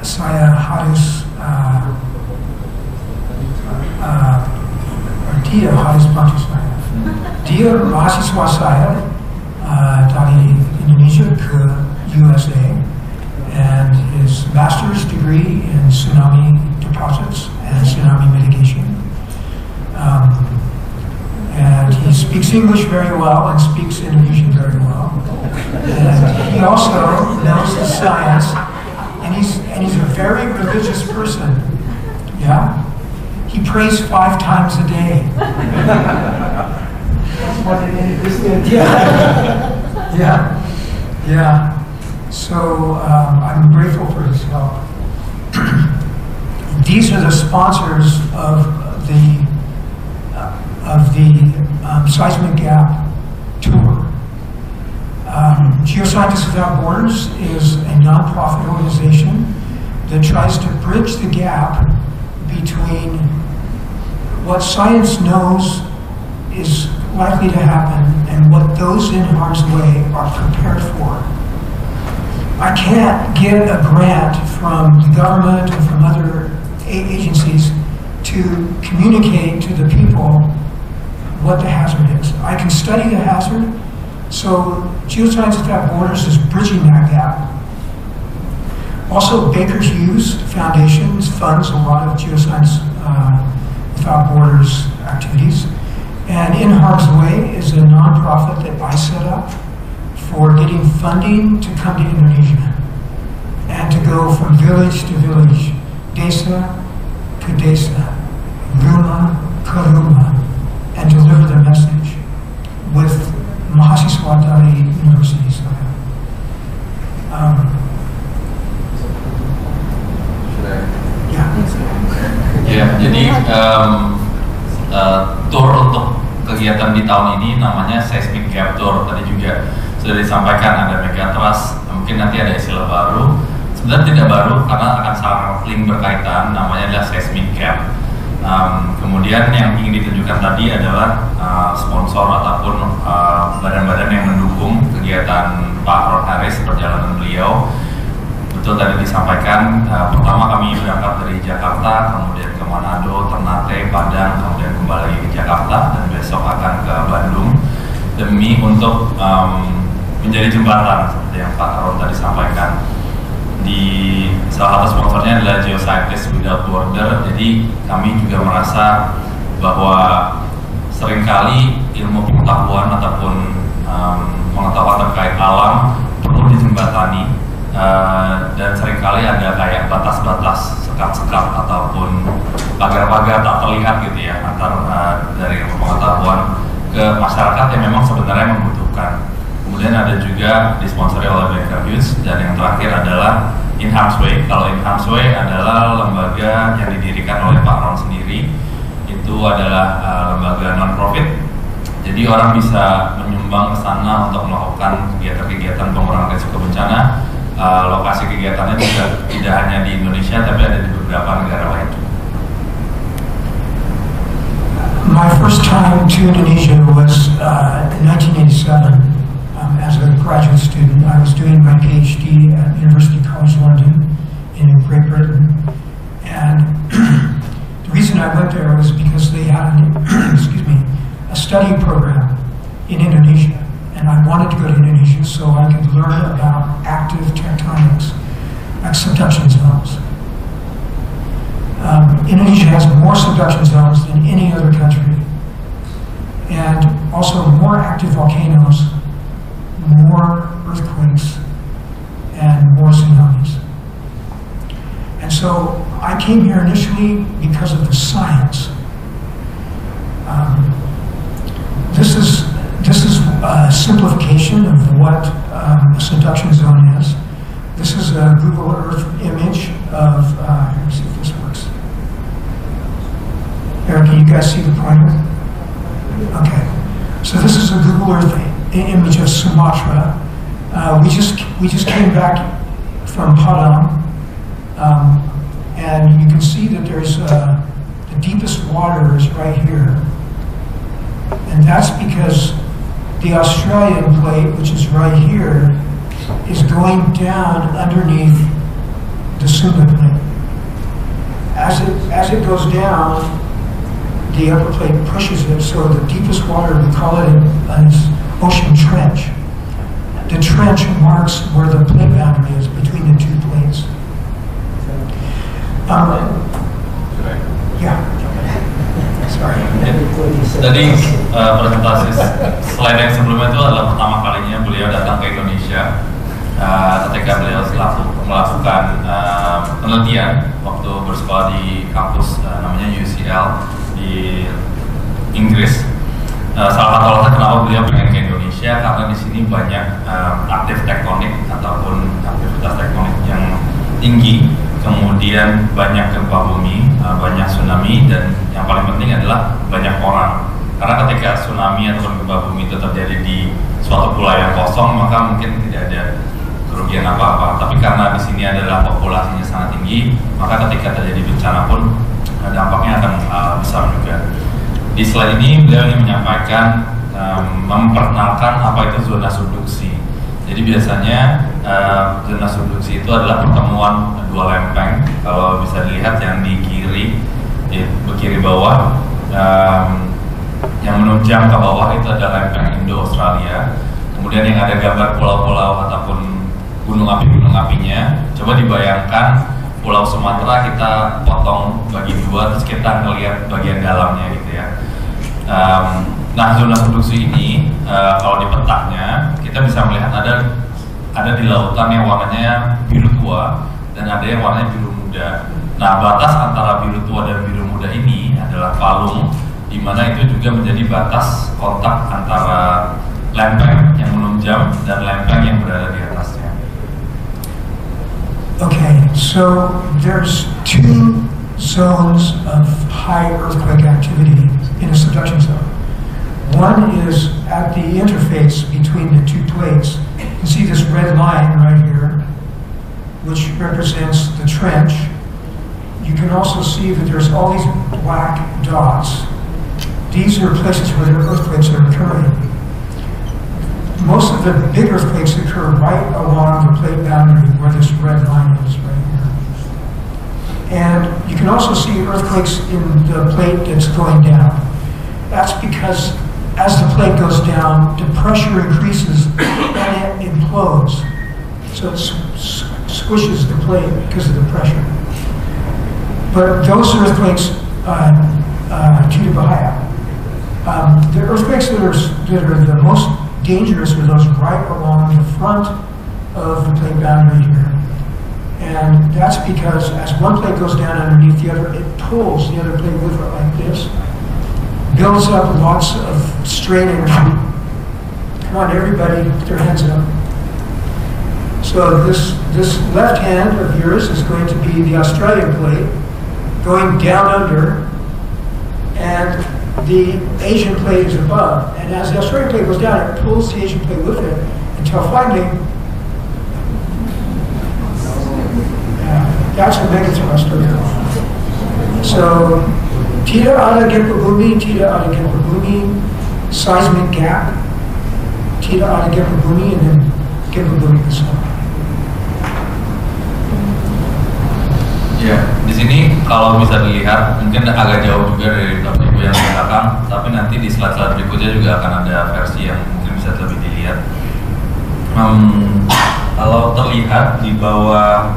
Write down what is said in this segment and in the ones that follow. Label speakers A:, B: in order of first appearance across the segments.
A: Saya harus dia harus bantu saya. Dia mahasiswa saya dari Indonesia ke USA, and his master's degree in tsunami deposits and tsunami mitigation. And he speaks English very well and speaks Indonesian very well. And he also knows the science. And he's a very religious person. Yeah? He prays 5 times a day. Yeah. So I'm grateful for his help. These are the sponsors of the Seismic Gap Tour. Geoscientists Without Borders is a nonprofit organization that tries to bridge the gap between what science knows is likely to happen and what those in harm's way are prepared for. I can't get a grant from the government or from other agencies to communicate to the people what the hazard is. I can study the hazard. So Geoscience Without Borders is bridging that gap. Also, Baker Hughes Foundation funds a lot of Geoscience Without Borders activities. And In Harm's Way is a nonprofit that I set up for getting funding to come to Indonesia and to go from village to village, desa to desa, rumah ke rumah, and deliver the message with mahasiswa dari university saya.
B: Jadi tour untuk kegiatan di tahun ini namanya Seismic Gap Tour. Tadi juga sudah disampaikan ada Megatrust, mungkin nanti ada istilah baru. Sebenarnya tidak baru karena akan saling berkaitan, namanya adalah Seismic Gap. Kemudian yang ingin ditunjukkan tadi adalah sponsor ataupun badan-badan yang mendukung kegiatan Pak Ron Harris, perjalanan beliau. Betul tadi disampaikan, pertama kami berangkat dari Jakarta, kemudian ke Manado, Ternate, Padang, kemudian kembali lagi ke Jakarta, dan besok akan ke Bandung demi untuk menjadi jembatan seperti yang Pak Ron tadi sampaikan. Di salah satu sponsornya adalah Geoscientists Without Borders. Jadi kami juga merasa bahwa seringkali ilmu pengetahuan ataupun pengetahuan terkait alam perlu dijembatani, dan seringkali ada kayak batas-batas, sekat-sekat ataupun pagar-pagar tak terlihat gitu ya antara dari ilmu pengetahuan ke masyarakat yang memang sebenarnya membutuhkan. Kemudian ada juga disponsori oleh Baker Hughes, dan yang terakhir adalah In Harm's Way. Kalau In Harm's Way adalah lembaga yang didirikan oleh Pak Ron sendiri. Itu adalah lembaga non-profit. Jadi orang bisa menyumbang ke sana untuk melakukan kegiatan-kegiatan pengurangan risiko bencana. Lokasi kegiatannya juga tidak hanya di Indonesia, tapi ada di beberapa negara lain juga.
A: My first time to Indonesia was in 1987. As a graduate student, I was doing my PhD at University College London in Great Britain, and the reason I went there was because they had a study program in Indonesia, and I wanted to go to Indonesia so I could learn about active tectonics, like subduction zones. Indonesia has more subduction zones than any other country, and also more active volcanoes, more earthquakes, and more tsunamis. And so I came here initially because of the science. This is a simplification of what a subduction zone is. This is a Google Earth image of, let me see if this works. Eric, can you guys see the pointer? Okay. So this is a Google Earth image of Sumatra. We just came back from Padang, and you can see that there's the deepest water is right here, and that's because the Australian plate, which is right here, is going down underneath the Sunda plate. As it goes down, the upper plate pushes it, so the deepest water, we call it an ocean trench. The trench marks where the plate boundary is between the two plates. Yeah. Sorry.
B: Tadi presentasi slide yang sebelumnya itu adalah pertama kalinya beliau datang ke Indonesia ketika beliau melakukan penelitian waktu bersekolah di kampus namanya UCL di Inggris. Salah satu alasan kenapa beliau pengen ke Indonesia karena di sini banyak aktif tektonik ataupun aktivitas tektonik yang tinggi, kemudian banyak gempa bumi, banyak tsunami, dan yang paling penting adalah banyak orang. Karena ketika tsunami atau gempa bumi itu terjadi di suatu pulau yang kosong, maka mungkin tidak ada kerugian apa-apa. Tapi karena di sini adalah populasinya sangat tinggi, maka ketika terjadi bencana pun dampaknya akan besar juga. Di slide ini beliau ingin menyampaikan, memperkenalkan apa itu zona subduksi. Jadi biasanya zona subduksi itu adalah pertemuan dua lempeng. Kalau bisa dilihat yang di kiri bawah, yang menunjang ke bawah itu adalah lempeng Indo-Australia. Kemudian yang ada gambar pulau-pulau ataupun gunung apinya. Coba dibayangkan Pulau Sumatera kita potong bagi dua, terus kita ngelihat bagian dalamnya gitu ya. Nah, zona subduksi ini kalau di petanya kita bisa melihat ada di lautan yang warnanya biru tua dan ada yang warnanya biru muda. Nah, batas antara biru tua dan biru muda ini adalah palung, di mana itu juga menjadi batas kontak antara lempeng yang menunjam dan lempeng yang berada di atasnya.
A: Okay, so there's two zones of high earthquake activity in a subduction zone. One is at the interface between the two plates. You can see this red line right here, which represents the trench. You can also see that there's all these black dots. These are places where the earthquakes are occurring. Most of the big earthquakes occur right along the plate boundary where this red line is right here. And you can also see earthquakes in the plate that's going down. That's because as the plate goes down, the pressure increases and it implodes. So it squishes the plate because of the pressure. But those earthquakes, Tita Bahaya, the earthquakes that are the most dangerous are those right along the front of the plate boundary here. And that's because as one plate goes down underneath the other, it pulls the other plate with it like this, builds up lots of strain energy. Come on, everybody, put their hands up. So this left hand of yours is going to be the Australian plate going down under, and the Asian plate is above. And as the Australian plate goes down, it pulls the Asian plate with it until finally, that's a megathruster. So, tidak ada gempa bumi, seismic gap, tidak ada gempa bumi, and then gempa bumi besar.
B: Ya, di sini kalau bisa dilihat mungkin agak jauh juga dari Bapak Ibu yang di belakang, tapi nanti di slide-slide berikutnya juga akan ada versi yang mungkin bisa lebih dilihat. Kalau terlihat di bawah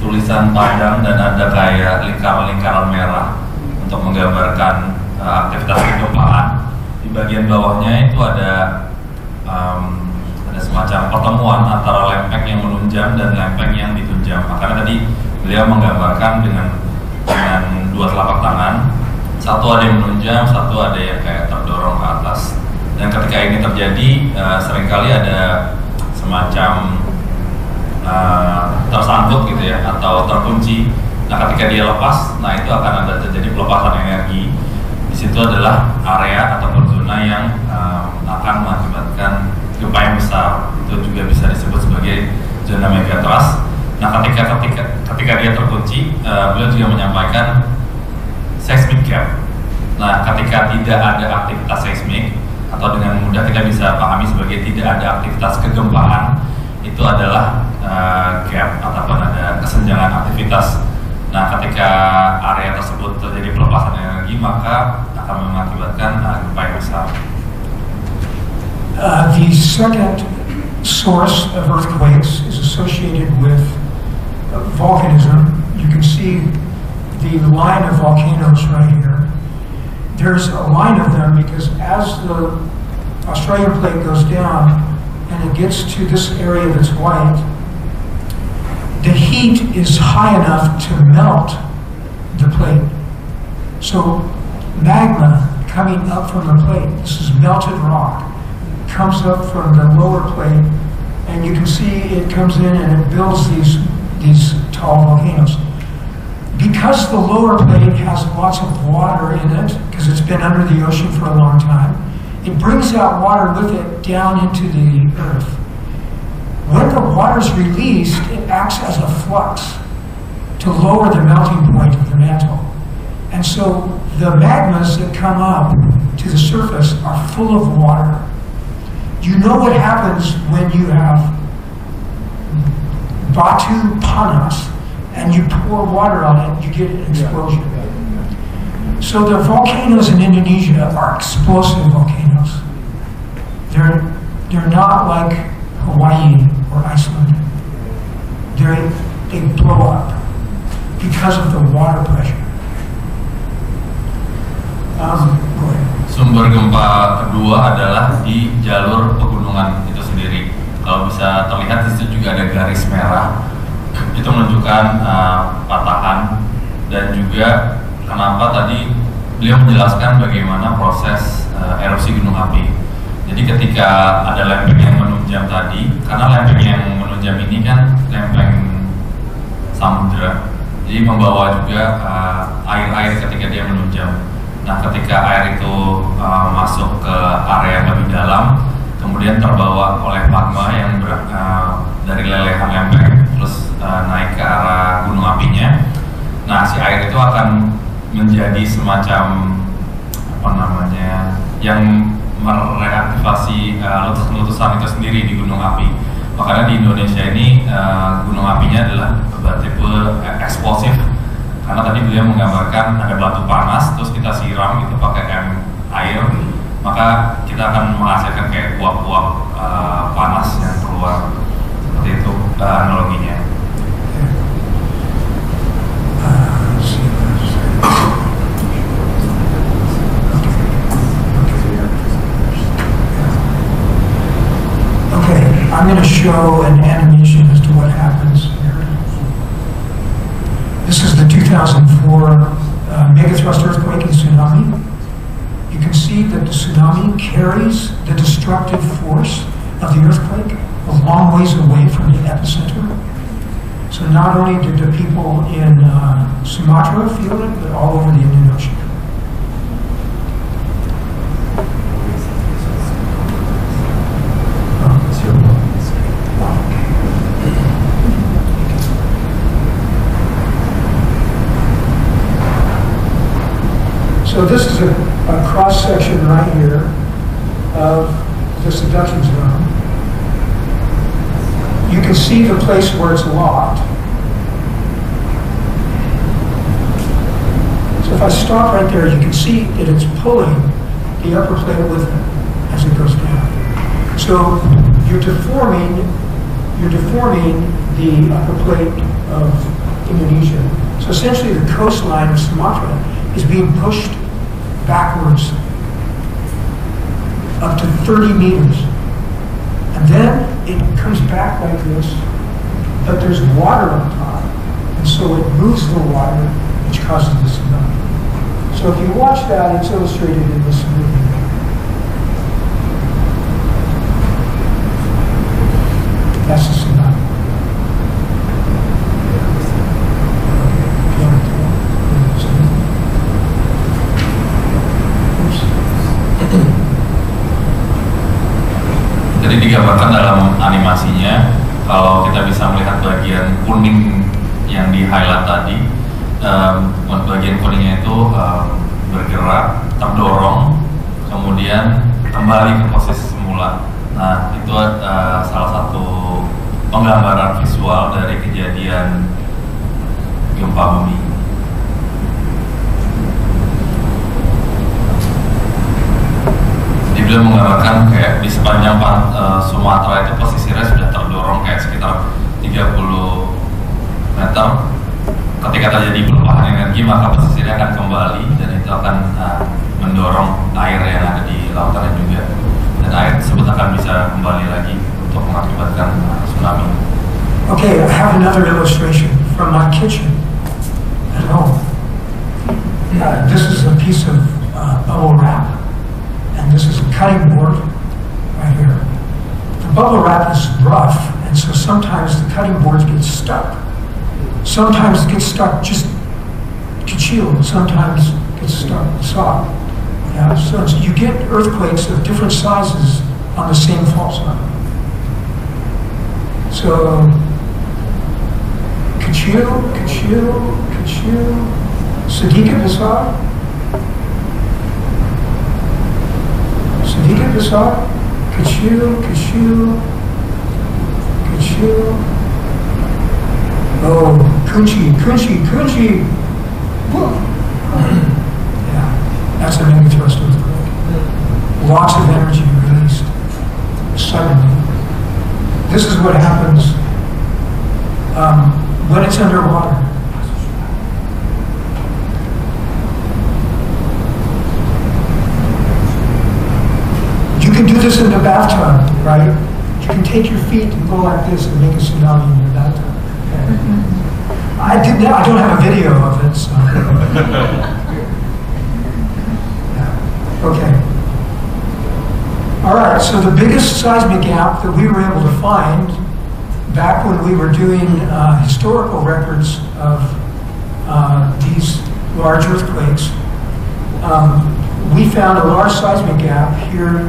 B: tulisan Padang dan ada kayak lingkaran-lingkaran merah untuk menggambarkan aktivitas kegempaan. Di bagian bawahnya itu ada semacam pertemuan antara lempeng yang menunjam dan lempeng yang ditunjam. Makanya tadi beliau menggambarkan dengan dua telapak tangan, satu ada yang menunjam, satu ada yang kayak terdorong ke atas. Dan ketika ini terjadi, seringkali ada semacam tersangkut gitu ya, atau terkunci. Nah, ketika dia lepas, nah itu akan ada terjadi pelepasan energi. Di situ adalah area ataupun zona yang akan mengakibatkan gempa yang besar. Itu juga bisa disebut sebagai zona megatrust. Nah, ketika dia terkunci, beliau juga menyampaikan seismic gap. Nah, ketika tidak ada aktivitas seismik, atau dengan mudah kita bisa pahami sebagai tidak ada aktivitas kegempaan, itu adalah gap ataupun ada kesenjangan aktivitas. Nah, ketika area tersebut terjadi pelepasan energi, maka akan mengakibatkan gempa yang besar.
A: The second source of earthquakes is associated with volcanism. You can see the line of volcanoes right here. There's a line of them because as the Australian plate goes down and it gets to this area that's white, the heat is high enough to melt the plate. So magma coming up from the plate, this is melted rock, comes up from the lower plate, and you can see it comes in and it builds these tall volcanoes. Because the lower plate has lots of water in it, because it's been under the ocean for a long time, it brings that water with it down into the earth. When the water is released, it acts as a flux to lower the melting point of the mantle. And so the magmas that come up to the surface are full of water. You know what happens when you have batu panas and you pour water on it, you get an explosion. So the volcanoes in Indonesia are explosive volcanoes. They're not like Hawaii or Iceland. They blow up because of the water pressure. Go ahead.
B: Sumber gempa kedua adalah di jalur pegunungan itu sendiri. Kalau bisa terlihat di situ juga ada garis merah. Itu menunjukkan patahan, dan juga kenapa tadi beliau menjelaskan bagaimana proses erupsi gunung api. Jadi ketika ada lempeng yang menunjam tadi, karena lempeng yang menunjam ini kan lempeng samudra, jadi membawa juga air-air ketika dia menunjam. Nah, ketika air itu masuk ke area yang lebih dalam, kemudian terbawa oleh magma yang dari lelehan lempeng, terus naik ke arah gunung apinya. Nah, si air itu akan menjadi semacam yang mereaktivasi letusan itu sendiri di gunung api. Makanya di Indonesia ini gunung apinya adalah bertipe eksplosif, karena tadi beliau menggambarkan ada batu panas terus kita siram gitu pakai air, maka kita akan menghasilkan kayak uap-uap panas yang keluar. Seperti itu analoginya. I'm going to show an animation as to what happens here. This is the 2004 megathrust earthquake and tsunami. You can see that the tsunami carries the destructive force of the earthquake a long ways away from the epicenter. So not only did the people in Sumatra feel it, but all over the Indian Ocean. So this is a cross-section right here of the subduction zone. You can see the place where it's locked. So if I stop right there, you can see that it's pulling the upper plate with it as it goes down. So you're deforming the upper plate of Indonesia. So essentially the coastline of Sumatra is being pushed backwards up to 30 meters. And then it comes back like this, but there's water on top. And so it moves the water, which causes the tsunami. So if you watch that, it's illustrated in this movie.
A: That's the tsunami.
B: Jadi digambarkan dalam animasinya, kalau kita bisa melihat bagian kuning yang di highlight tadi, bagian kuningnya itu bergerak, terdorong, kemudian kembali ke posisi semula. Nah, itu salah satu penggambaran visual dari kejadian gempa bumi. Jadi beliau menggambarkan kayak di sepanjang Sumatera itu posisinya sudah terdorong kayak sekitar 30 meter. Ketika terjadi perubahan energi, maka posisinya akan kembali dan itu akan mendorong air yang ada di lautan juga, dan air tersebut akan bisa kembali lagi untuk mengakibatkan tsunami.
A: Okay, I have another illustration from my kitchen at home. This is a piece of bubble wrap, and this is a cutting board right here. The bubble wrap is rough, and so sometimes the cutting boards get stuck. Sometimes it gets stuck just ka-choo, sometimes it gets stuck soft. Yeah, so you get earthquakes of different sizes on the same fault zone. So, ka-choo, ka-choo, ka-choo, sedikit besar, sedikit besar, ka-choo, ka-choo, ka-choo. Oh, kunchi, kunchi, kunchi. Yeah, that's a megathrust earthquake. Lots of energy released suddenly. This is what happens when it's underwater. You can do this in the bathtub, right? You can take your feet and go like this and make a tsunami in your bathtub. I don't have a video of it, so. Yeah. Okay. All right, so the biggest seismic gap that we were able to find back when we were doing historical records of these large earthquakes, we found a large seismic gap here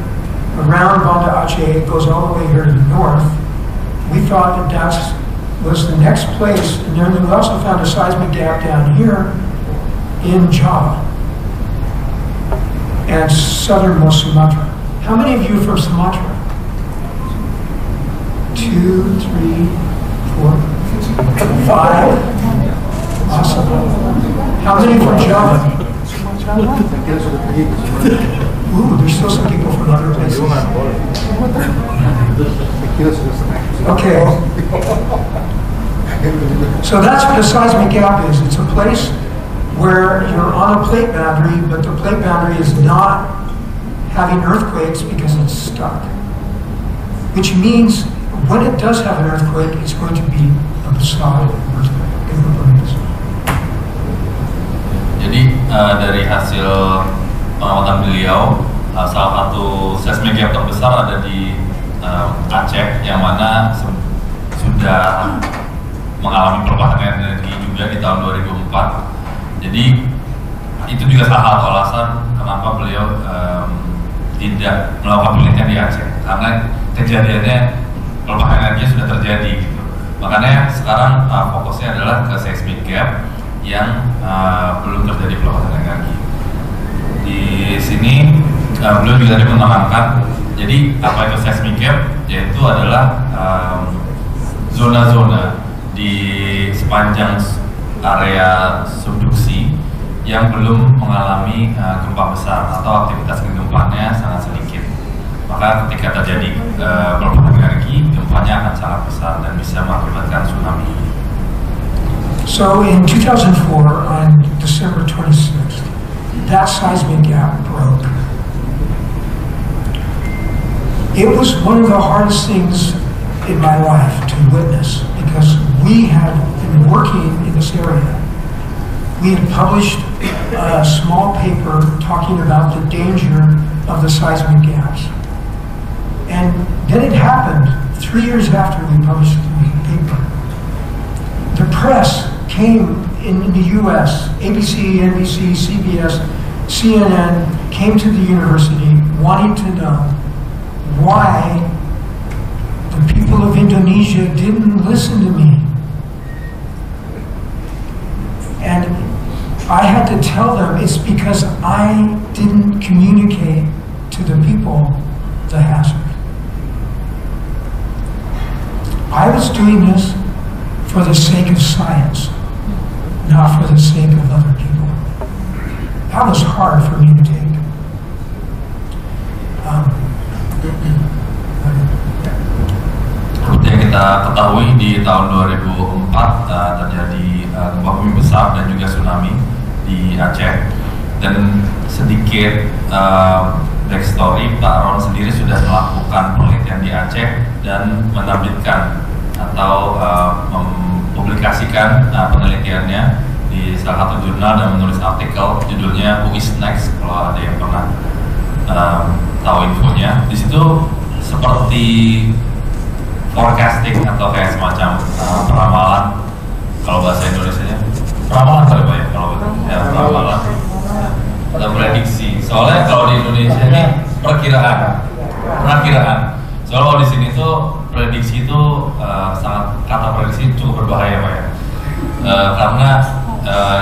A: around Banda Aceh. It goes all the way here to the north. We thought that that was the next place, and then we also found a seismic gap down here in Java and southernmost Sumatra. How many of you are from Sumatra? 2, 3, 4, 5. Awesome. How many from Java? Ooh, there's still some people from other places. Okay. So that's what a seismic gap is. It's a place where you're on a plate boundary, but the plate boundary is not having earthquakes because it's stuck. Which means when it does have an earthquake, it's going to be a solid earthquake.
B: Jadi dari hasil pengamatan beliau, salah satu seismic gap terbesar ada di Aceh, yang mana sudah mengalami perubahan energi juga di tahun 2004. Jadi itu juga salah satu alasan kenapa beliau tidak melakukan penelitian di Aceh, karena kejadiannya perubahan energi sudah terjadi gitu. Makanya sekarang fokusnya adalah ke seismic gap yang belum terjadi perubahan energi. Di sini beliau juga tadi menerangkan, jadi apa itu seismic gap, yaitu adalah zona-zona di sepanjang area subduksi yang belum mengalami gempa besar atau aktivitas kegempaannya sangat sedikit. Maka ketika terjadi perubahan energi, gempanya akan sangat besar dan bisa mengakibatkan tsunami.
A: So in 2004, on December 26th, that seismic gap broke. It was one of the hardest things in my life to witness, because we had been working in this area. We had published a small paper talking about the danger of the seismic gaps. And then it happened 3 years after we published the paper, the press came in the US, ABC, NBC, CBS, CNN, came to the university wanting to know why the people of Indonesia didn't listen to me. And I had to tell them it's because I didn't communicate to the people the hazard. I was doing this for the sake of science, not for the sake of other people. That was hard for me to take.
B: Seperti yang kita ketahui di tahun 2004 terjadi gempa bumi besar dan juga tsunami di Aceh, dan sedikit backstory, Pak Ron sendiri sudah melakukan penelitian di Aceh dan menerbitkan atau mempublikasikan penelitiannya di salah satu jurnal dan menulis artikel judulnya Who is Next, kalau ada yang pernah tahu infonya. Di situ seperti forecasting atau kayak semacam peramalan, kalau bahasa Indonesianya peramalan kali Pak ya, kalau ya peramalan atau prediksi. Soalnya kalau di Indonesia ini perakiraan. Soalnya kalau di sini tuh prediksi itu sangat, kata prediksi cukup berbahaya Pak ya. Karena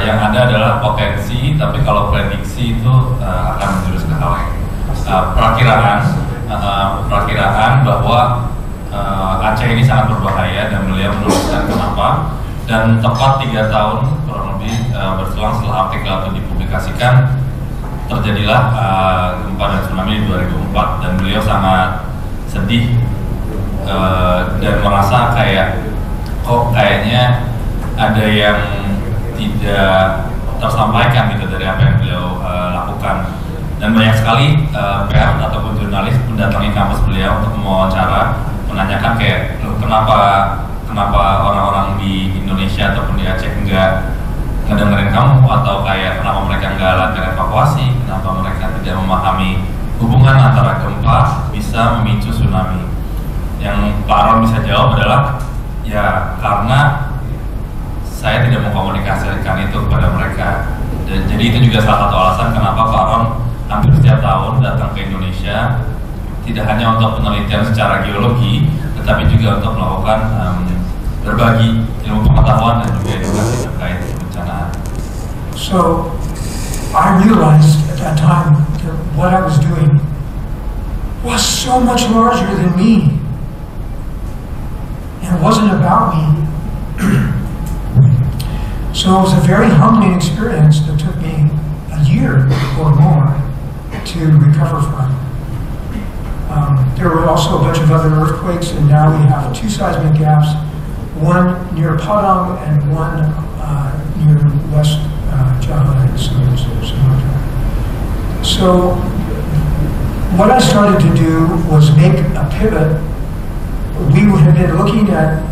B: yang ada adalah potensi, tapi kalau prediksi itu akan menjurus ke hal lain. Perakiraan bahwa Aceh ini sangat berbahaya, dan beliau menuliskan kenapa. Dan tepat 3 tahun kurang lebih berselang setelah artikel itu dipublikasikan, terjadilah gempa dan tsunami di 2004, dan beliau sangat sedih dan merasa kayak kok kayaknya ada yang tidak tersampaikan gitu dari apa yang beliau lakukan. Dan banyak sekali pers ataupun jurnalis mendatangi kampus beliau untuk mewawancara, menanyakan kayak kenapa orang-orang di Indonesia ataupun di Aceh nggak ngedengerin kamu, atau kayak kenapa mereka nggak latihan evakuasi, kenapa mereka tidak memahami hubungan antara gempa bisa memicu tsunami. Yang Pak Ron bisa jawab adalah ya karena saya tidak mengkomunikasikan itu kepada mereka. Dan jadi itu juga salah satu alasan kenapa Pak Ron hampir setiap tahun datang ke Indonesia, tidak hanya untuk penelitian secara geologi, tetapi juga untuk melakukan berbagi ilmu pengetahuan dan juga edukasi terkait bencana.
A: So I realized at that time that what I was doing was so much larger than me. And it wasn't about me. So it was a very humbling experience that took me a year or more to recover from. There were also a bunch of other earthquakes, and now we have 2 seismic gaps, one near Padang and one near West Java and Sumatra. So what I started to do was make a pivot. We have been looking at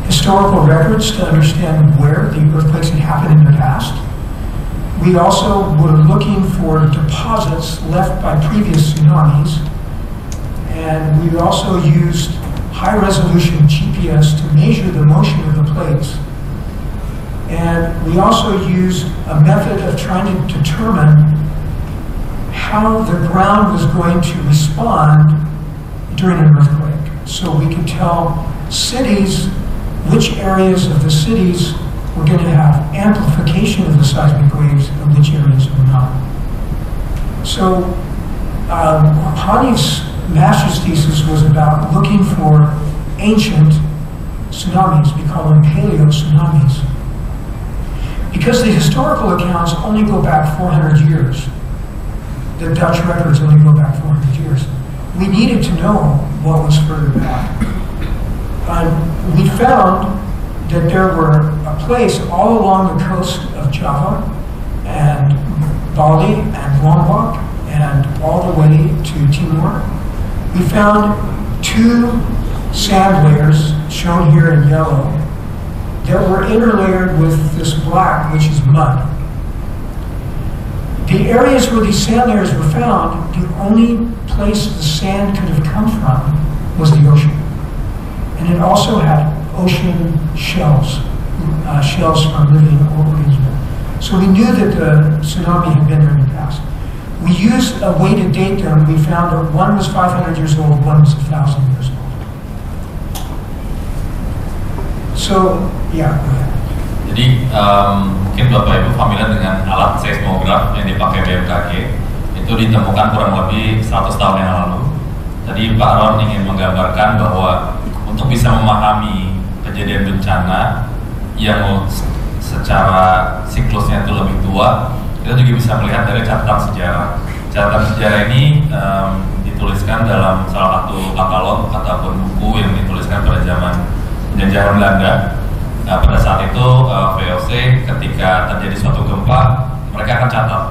A: historical records to understand where the earthquakes had happened in the past. We also were looking for deposits left by previous tsunamis, and we also used high-resolution GPS to measure the motion of the plates. And we also used a method of trying to determine how the ground was going to respond during an earthquake. So we could tell cities, which areas of the cities were going to have amplification of the seismic waves and which areas were not. So Hani's master's thesis was about looking for ancient tsunamis. We call them paleo tsunamis. Because the historical accounts only go back 400 years. The Dutch records only go back 400 years. We needed to know what was further back. We found that there were a place all along the coast of Java and Bali and Lombok and all the way to Timor. We found 2 sand layers, shown here in yellow, that were interlayered with this black, which is mud. The areas where these sand layers were found, the only place the sand could have come from was the ocean. And it also had ocean shells, shells from living organisms. So we knew that the tsunami had been there in the past. We used a way to date them. We found that one was 500 years old, one was 1,000 years old. So, yeah, go ahead.
B: Jadi mungkin Bapak Ibu familiar dengan alat seismograf yang dipakai BMKG. Itu ditemukan kurang lebih 100 tahun yang lalu. Tadi Pak Ron ingin menggambarkan bahwa untuk bisa memahami kejadian bencana yang secara siklusnya itu lebih tua, kita juga bisa melihat dari catatan sejarah. Catatan sejarah ini dituliskan dalam salah satu katalog ataupun buku yang dituliskan pada zaman penjajahan Belanda. Nah, pada saat itu VOC ketika terjadi suatu gempa, mereka akan catat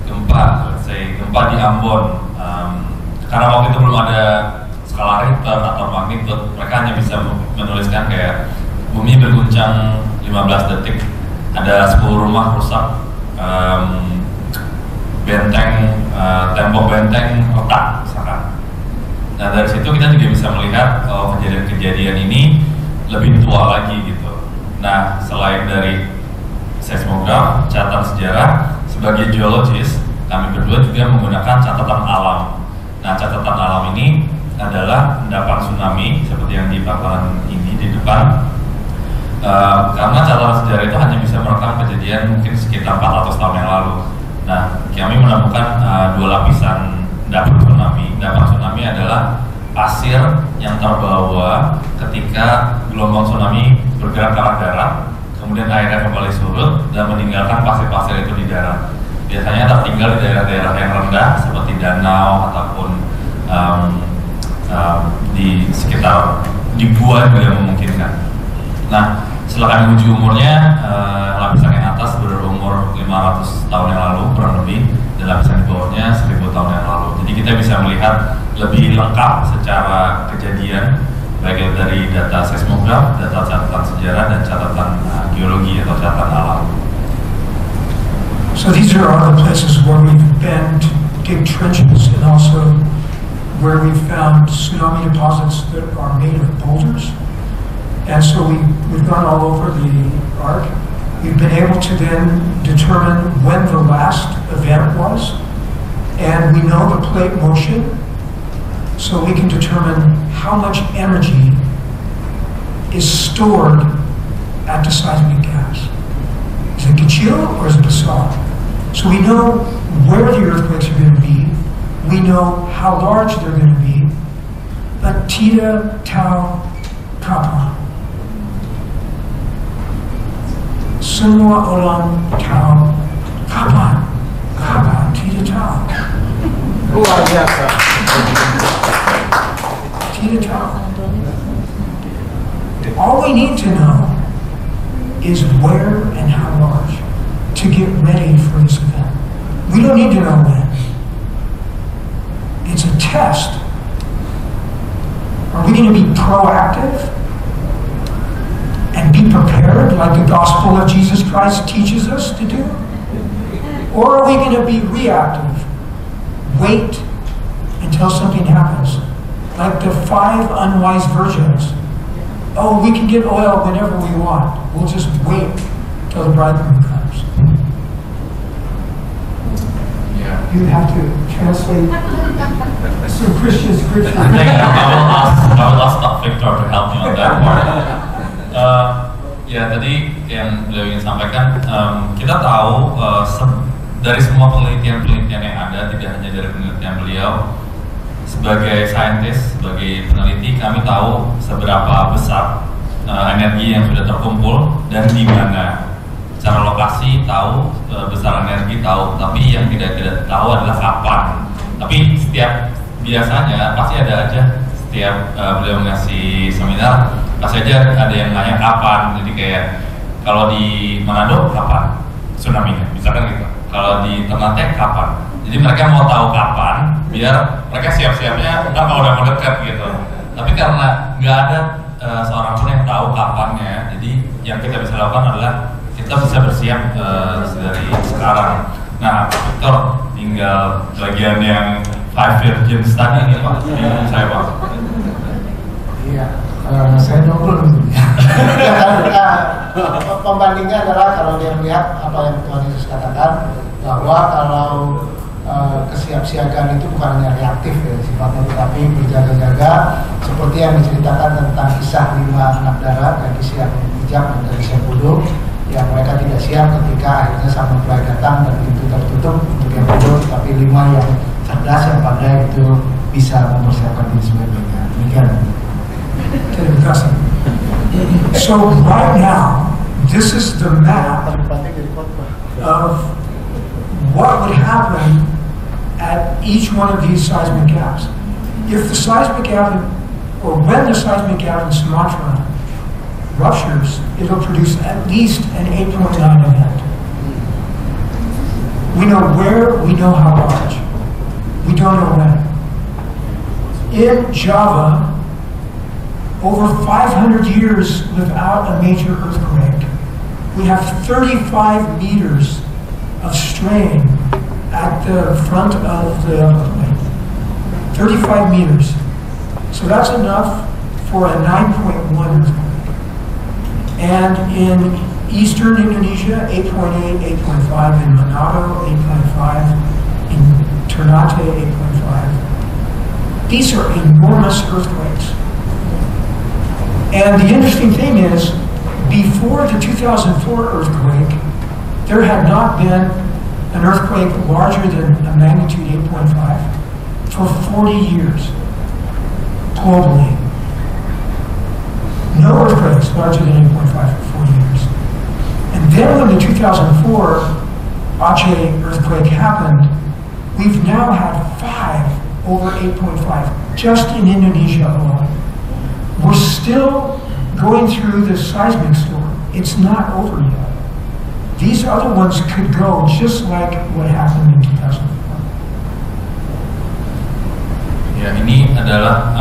B: gempa di Ambon. Karena waktu itu belum ada skala Richter atau magnitudo, mereka hanya bisa menuliskan kayak bumi berguncang 15 detik, ada 10 rumah rusak, tembok benteng retak misalkan. Nah, dari situ kita juga bisa melihat kejadian-kejadian ini lebih tua lagi gitu. Nah, selain dari seismograf, catatan sejarah, sebagai geologis, kami berdua juga menggunakan catatan alam. Nah, catatan alam ini adalah endapan tsunami seperti yang di paparan ini di depan. Karena catatan sejarah itu hanya bisa merekam kejadian mungkin sekitar 400 tahun yang lalu. Nah, kami menemukan dua lapisan endapan tsunami. Endapan tsunami adalah pasir yang terbawa ketika gelombang tsunami bergerak ke arah darat, kemudian airnya kembali surut dan meninggalkan pasir-pasir itu di darat. Biasanya tertinggal di daerah-daerah yang rendah seperti danau ataupun di sekitar di gua juga memungkinkan. Nah, setelah kami uji umurnya, lapisan yang atas berumur 500 tahun yang lalu kurang lebih, dan lapisan di bawahnya 1000 tahun yang lalu. Jadi kita bisa melihat lebih lengkap secara kejadian, baik dari data seismograf, data catatan sejarah, dan catatan geologi atau catatan alam.
A: So these are all the places where we've been to dig trenches, and also where we've found tsunami deposits that are made of boulders. And so we've gone all over the arc. We've been able to then determine when the last event was, and we know the plate motion, so we can determine how much energy is stored at the seismic gas. Is it Kachil or is it basalt? So we know where the earthquakes are going to be, we know how large they're going to be, but Theta, Tau, Kappa. Semua Olam, Tau, Kappa, Kappa, Theta, Tau.
C: Luar biasa.
A: Theta, Tau. All we need to know is where and how large to get ready for this event. We don't need to know when. It's a test. Are we going to be proactive and be prepared like the gospel of Jesus Christ teaches us to do? Or are we going to be reactive? Wait until something happens. Like the 5 unwise virgins. Oh, we can get oil whenever we want. We'll just wait till the bridegroom comes.
B: Yeah.
A: You have to translate some Christian scripture.
B: I think I will ask Pak Victor to help me on that part. Ya, tadi yang beliau ingin sampaikan, kita tahu dari semua penelitian-penelitian yang ada, tidak hanya dari penelitian beliau, sebagai saintis, sebagai peneliti, kami tahu seberapa besar energi yang sudah terkumpul dan di mana. Secara lokasi tahu, besar energi tahu, tapi yang tidak tahu adalah kapan. Tapi biasanya pasti ada aja setiap beliau ngasih seminar, pasti aja ada yang nanya kapan. Jadi kayak kalau di Manado kapan tsunami-nya, misalkan gitu. Kalau di Ternate kapan. Jadi mereka mau tahu kapan, biar mereka siap-siapnya entah kalau udah mau dekat gitu. Tapi karena nggak ada seorang pun yang tahu kapannya, jadi yang kita bisa lakukan adalah kita bisa bersiap dari sekarang. Nah, Victor, tinggal bagian yang 5 virgins tadi nih Pak, bingung saya Pak.
C: Iya, saya nongkrong gitu. Pembandingnya adalah kalau dia melihat apa yang Tuhan Yesus katakan bahwa kalau kesiapsiagaan itu bukan hanya reaktif ya sifatnya, tetapi berjaga-jaga seperti yang diceritakan tentang kisah 5 anak darah, gadis yang bijak dan gadis yang bodoh, yang mereka tidak siap ketika akhirnya sang mempelai datang dan pintu tertutup untuk yang bodoh, tapi 5 yang cerdas yang pandai itu bisa mempersiapkan diri sebaik-baiknya. Demikian.
A: Terima kasih. So right now, this is the map of what would happen at each one of these seismic gaps. If the seismic gap, or when the seismic gap in Sumatra ruptures, it'll produce at least an 8.9 event. We know where, we know how large. We don't know when. In Java, over 500 years without a major earthquake, we have 35 meters of strain at the front of the earthquake. 35 meters. So that's enough for a 9.1 earthquake. And in eastern Indonesia, 8.8, 8.5, in Manado, 8.5, in Ternate, 8.5. These are enormous earthquakes. And the interesting thing is, before the 2004 earthquake, there had not been an earthquake larger than a magnitude 8.5 for 40 years, globally. No earthquakes larger than 8.5 for 40 years. And then when the 2004 Aceh earthquake happened, we've now had 5 over 8.5, just in Indonesia alone. We're still going through the seismic storm. It's not over yet. These other ones could go just like what happened in 2004.
B: Ya, ini adalah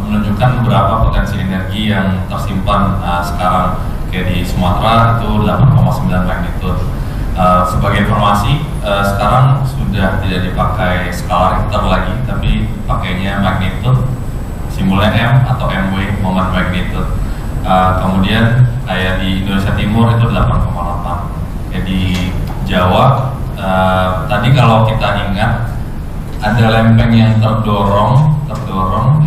B: menunjukkan beberapa potensi energi yang tersimpan sekarang. Kayak di Sumatera itu 8,9 magnitude. Sebagai informasi, sekarang sudah tidak dipakai skala Richter lagi, tapi pakainya magnitude, simbolnya M atau MW, moment magnitude. Kemudian kayak di Indonesia Timur itu 8,8. Kayak di Jawa, tadi kalau kita ingat ada lempeng yang terdorong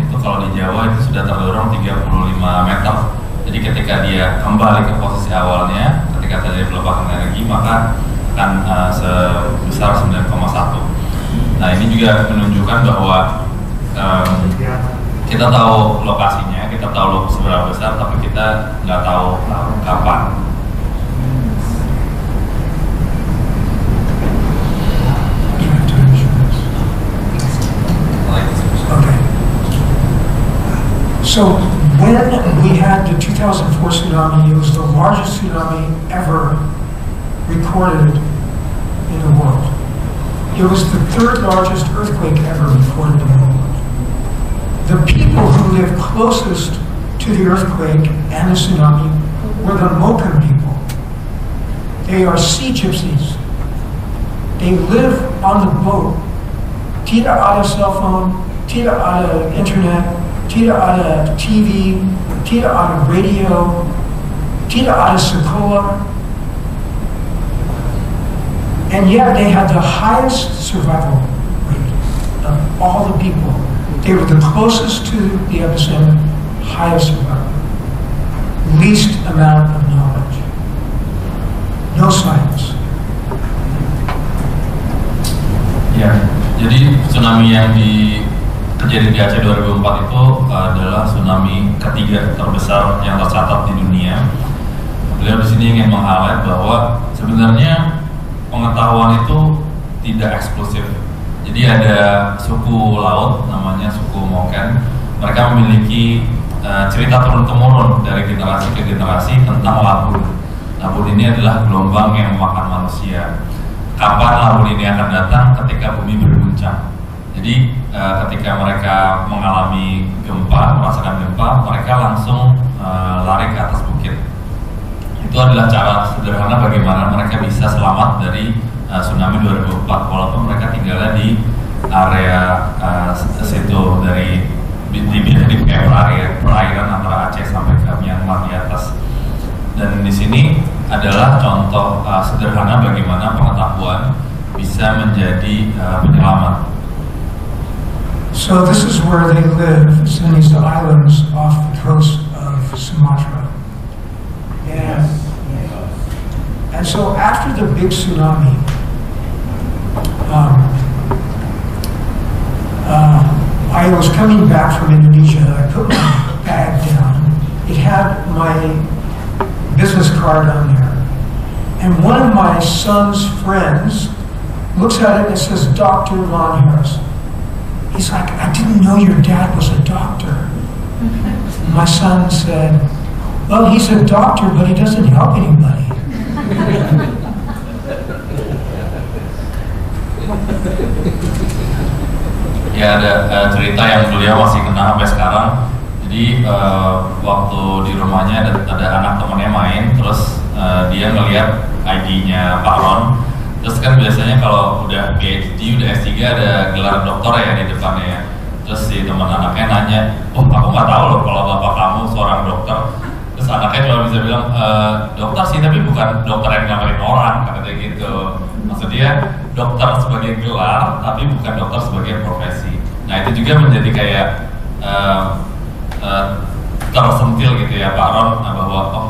B: itu kalau di Jawa itu sudah terdorong 35 meter. Jadi ketika dia kembali ke posisi awalnya, ketika terjadi pelepasan energi, maka akan sebesar 9,1. Nah, ini juga menunjukkan bahwa kita tahu lokasinya, kita tahu seberapa besar, tapi kita nggak tahu kapan.
A: Okay. So when we had the 2004 tsunami, it was the largest tsunami ever recorded in the world. It was the 3rd largest earthquake ever recorded in the world. The people who lived closest to the earthquake and the tsunami were the Moken people. They are sea gypsies. They live on the boat. Tidak ada cell phone, tidak ada internet, tidak ada TV, tidak ada radio, tidak ada sekolah. And yet they had the highest survival rate of all the people. They were the closest to the epicenter, highest survival, least amount of knowledge, no science.
B: Ya, jadi tsunami yang terjadi di Aceh 2004 itu adalah tsunami ketiga terbesar yang tercatat di dunia. Beliau di sini ingin meng-highlight bahwa sebenarnya pengetahuan itu tidak eksklusif. Jadi ada suku laut namanya suku Moken. Mereka memiliki cerita turun-temurun dari generasi ke generasi tentang labun. Labun ini adalah gelombang yang memakan manusia. Kapan labun ini akan datang? Ketika bumi berguncang. Jadi ketika mereka mengalami gempa, merasakan gempa, mereka langsung lari ke atas bukit. Itu adalah cara sederhana bagaimana mereka bisa selamat dari tsunami 2004, walaupun mereka tinggalnya di area situ dari di perairan antara Aceh sampai ke Myanmar di atas. Dan di sini adalah contoh sederhana bagaimana pengetahuan bisa menjadi penyelamat.
A: So this is where they live, it's in these islands off the coast of Sumatra. And so after the big tsunami, I was coming back from Indonesia. I put my bag down. It had my business card on there. And one of my son's friends looks at it and it says, Dr. Ron Harris. He's like, I didn't know your dad was a doctor. My son said, well, he's a doctor, but he doesn't help anybody.
B: Ya, ada cerita yang beliau masih kenal sampai sekarang. Jadi waktu di rumahnya ada anak temannya main, terus dia ngelihat ID-nya Pak Ron. Terus kan biasanya kalau udah PhD, udah S3 ada gelar doktor ya di depannya ya. Terus si teman anaknya nanya, oh aku nggak tahu loh kalau bapak kamu seorang dokter. Terus anaknya cuma bisa bilang, dokter sih tapi bukan dokter yang nyamarin orang, katanya gitu. Maksudnya dokter sebagai gelar, tapi bukan dokter sebagai profesi. Nah itu juga menjadi kayak tersentil gitu ya Pak Ron, bahwa oh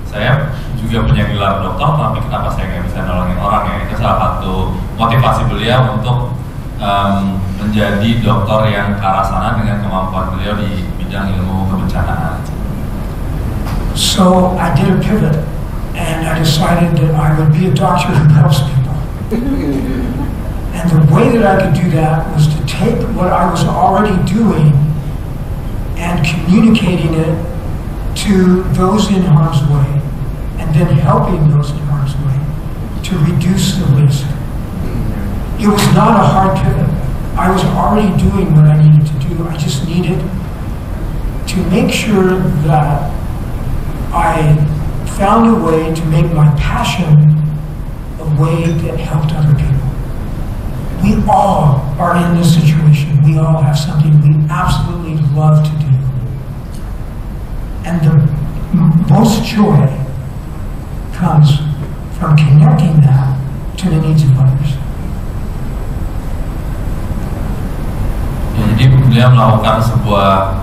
B: saya juga punya gelar dokter, tapi kenapa saya nggak bisa nolongin orang ya? Itu salah satu motivasi beliau untuk menjadi dokter yang ke arah sana dengan kemampuan beliau di bidang ilmu kebencanaan.
A: So I did a pivot, and I decided that I would be a doctor who helps people. And the way that I could do that was to take what I was already doing and communicating it to those in harm's way, and then helping those in harm's way to reduce the risk. It was not a hard pivot. I was already doing what I needed to do. I just needed to make sure that I found a way to make my passion a way that helped other people. We all are in this situation. We all have something we absolutely love to do. And the most joy comes from connecting that to the needs of others.
B: Ya, jadi beliau melakukan sebuah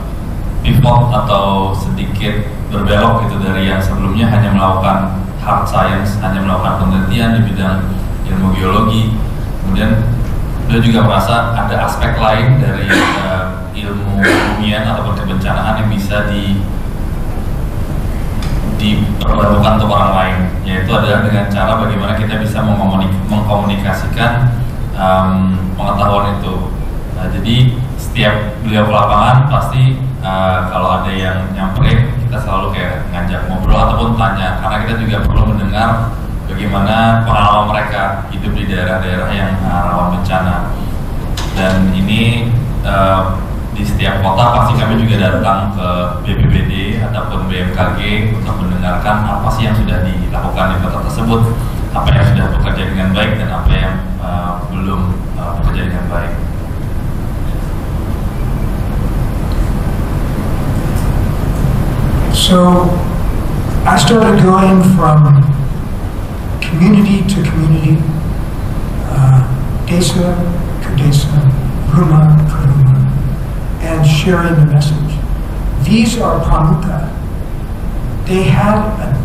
B: pivot atau sedikit berbelok gitu dari yang sebelumnya hanya melakukan hard science, hanya melakukan penelitian di bidang ilmu geologi. Kemudian beliau juga merasa ada aspek lain dari ilmu kebumian ataupun kebencanaan yang bisa diperbantukan untuk orang lain, yaitu adalah dengan cara bagaimana kita bisa mengkomunikasikan pengetahuan itu. Nah, jadi setiap beliau ke lapangan pasti kalau ada yang nyamperin, kita selalu kayak ngajak ngobrol ataupun tanya, karena kita juga perlu mendengar bagaimana pengalaman mereka hidup di daerah-daerah yang rawan bencana. Dan ini di setiap kota pasti kami juga datang ke BPBD ataupun BMKG untuk mendengarkan apa sih yang sudah dilakukan di kota tersebut, apa yang sudah bekerja dengan baik dan apa yang belum bekerja dengan baik.
A: So I started going from community to community, desa to desa, rumah to rumah, and sharing the message. These are Pramuka. They had a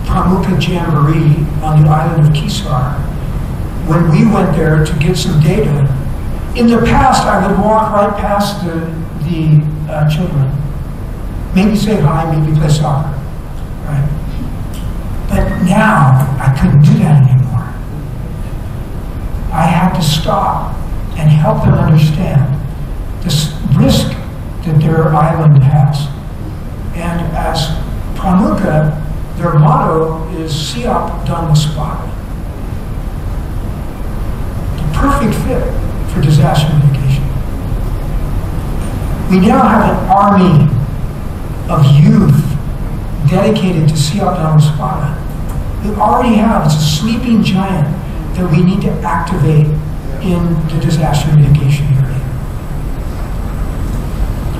A: Pramuka Jamboree on the island of Kisar. When we went there to get some data, in the past I would walk right past the children. Maybe say hi, maybe play soccer, right? But now, I couldn't do that anymore. I had to stop and help them understand this risk that their island has. And as Pramuka, their motto is Siap dan Waspada. The perfect fit for disaster mitigation. We now have an army of youth dedicated to Siap dan Waspada. We already have, it's a sleeping giant that we need to activate in the disaster mitigation area.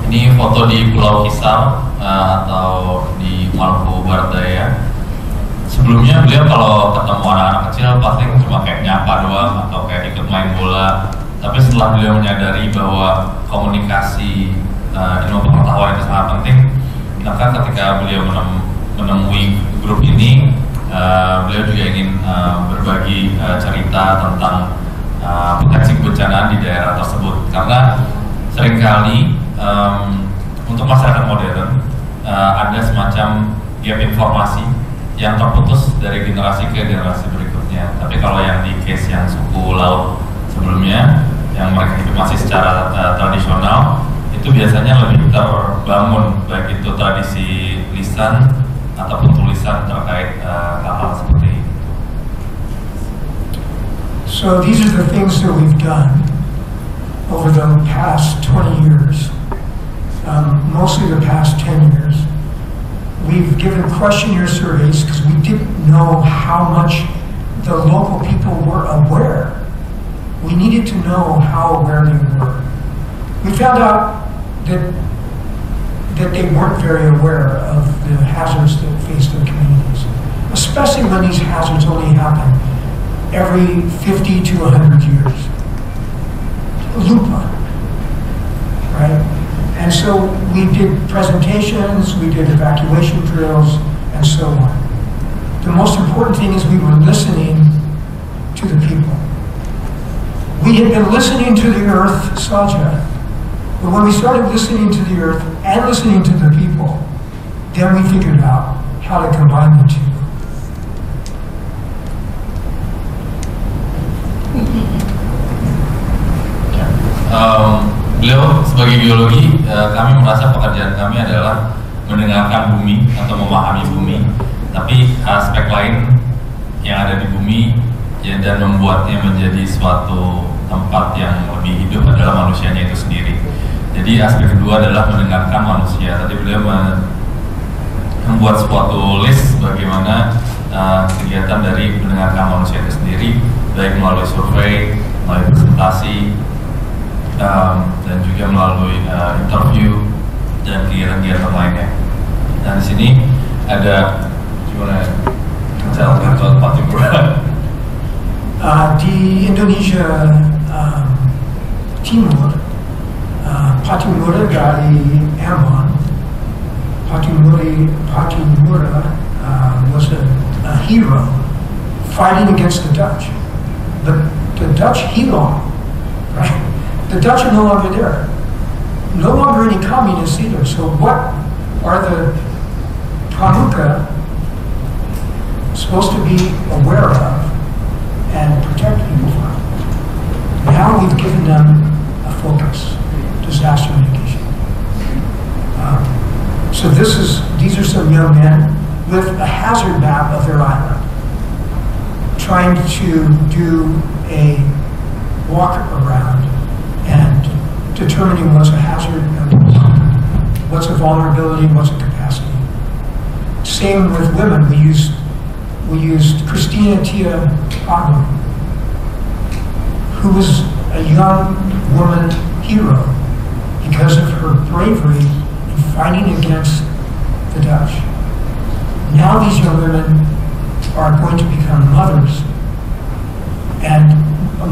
B: Ini foto di Pulau Kisar atau di Maluku Barat Daya. Sebelumnya beliau kalau ketemu anak-anak kecil pasti cuma kayak nyapa doang atau kayak ikut main bola. Tapi setelah beliau menyadari bahwa komunikasi ilmu pengetahuan itu sangat penting, maka ketika beliau menemui grup ini, beliau juga ingin berbagi cerita tentang potensi kebencanaan di daerah tersebut. Karena seringkali untuk masyarakat modern ada semacam gap informasi yang terputus dari generasi ke generasi berikutnya. Tapi kalau yang di case yang suku laut sebelumnya, yang mereka hidup masih secara tradisional, itu biasanya lebih terbangun, baik itu tradisi lisan ataupun tulisan terkait hal-hal seperti ini.
A: So these are the things that we've done over the past 20 years, mostly the past 10 years. We've given questionnaire surveys because we didn't know how much the local people were aware. We needed to know how aware they were. We found out that they weren't very aware of the hazards that faced their communities, especially when these hazards only happen every 50 to 100 years. Lupa, right? And so we did presentations, we did evacuation drills, and so on. The most important thing is we were listening to the people. We had been listening to the earth, Saja, but when we started listening to the earth and listening to the people, then we figured out how to combine the two.
B: Beliau sebagai geologi, kami merasa pekerjaan kami adalah mendengarkan bumi atau memahami bumi, tapi aspek lain yang ada di bumi ya, dan membuatnya menjadi suatu tempat yang lebih hidup adalah manusianya itu sendiri. Jadi aspek kedua adalah mendengarkan manusia. Tadi beliau membuat suatu list bagaimana kegiatan dari mendengarkan manusia itu sendiri, baik melalui survei, melalui presentasi, dan juga melalui interview dan kegiatan-kegiatan lainnya. Dan di sini ada gimana contoh Patimura
A: di Indonesia Timur, Patimura dari Ambon. Patimura was a hero fighting against the Dutch, but the Dutch hilang, right? The Dutch are no longer there. No longer any communists either. So what are the Pramuka supposed to be aware of and protect people from? Now we've given them a focus, disaster mitigation. So these are some young men with a hazard map of their island, trying to do a walk around and determining what's a hazard and what's a vulnerability, what's a capacity. Same with women. We used Christina Tia Agu, who was a young woman hero because of her bravery in fighting against the Dutch. Now these young women are going to become mothers, and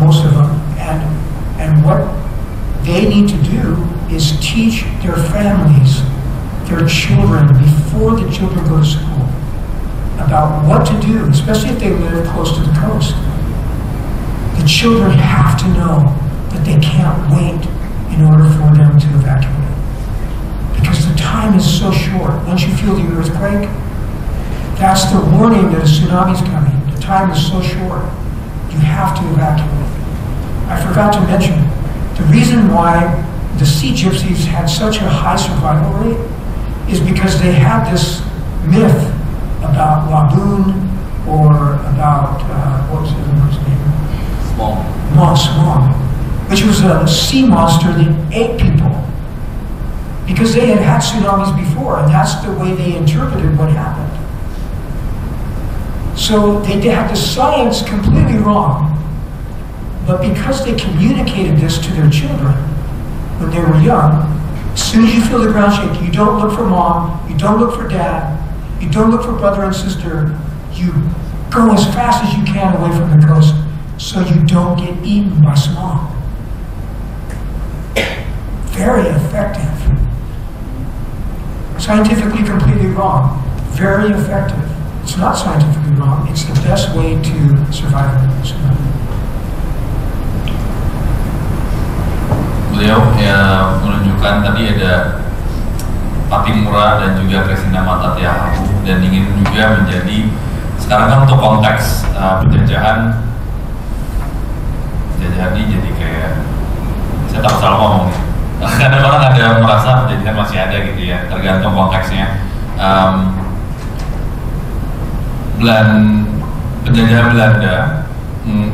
A: most of them, and what they need to do is teach their families, their children, before the children go to school, about what to do, especially if they live close to the coast. The children have to know that they can't wait in order for them to evacuate. Because the time is so short. Once you feel the earthquake, that's the warning that a tsunami is coming. The time is so short. You have to evacuate. I forgot to mention, the reason why the sea gypsies had such a high survival rate is because they had this myth about Laboon or about, what was the other one's name? Smog, which was a sea monster that ate people. Because they had had tsunamis before, and that's the way they interpreted what happened. So they had the science completely wrong. But because they communicated this to their children when they were young, As soon as you feel the ground shake, you don't look for mom, you don't look for dad, you don't look for brother and sister, you go as fast as you can away from the coast so you don't get eaten by smog. Very effective. Scientifically completely wrong. Very effective. It's not scientifically wrong. It's the best way to survive a tsunami.
B: Beliau menunjukkan tadi ada Patimura dan juga Kristina Matatiahahu dan ingin juga menjadi sekarang kan untuk konteks penjajahan ini jadi kayak saya tak salah ngomong nih. Kadang orang ada merasa penjajahan masih ada gitu ya, tergantung konteksnya. Penjajahan Belanda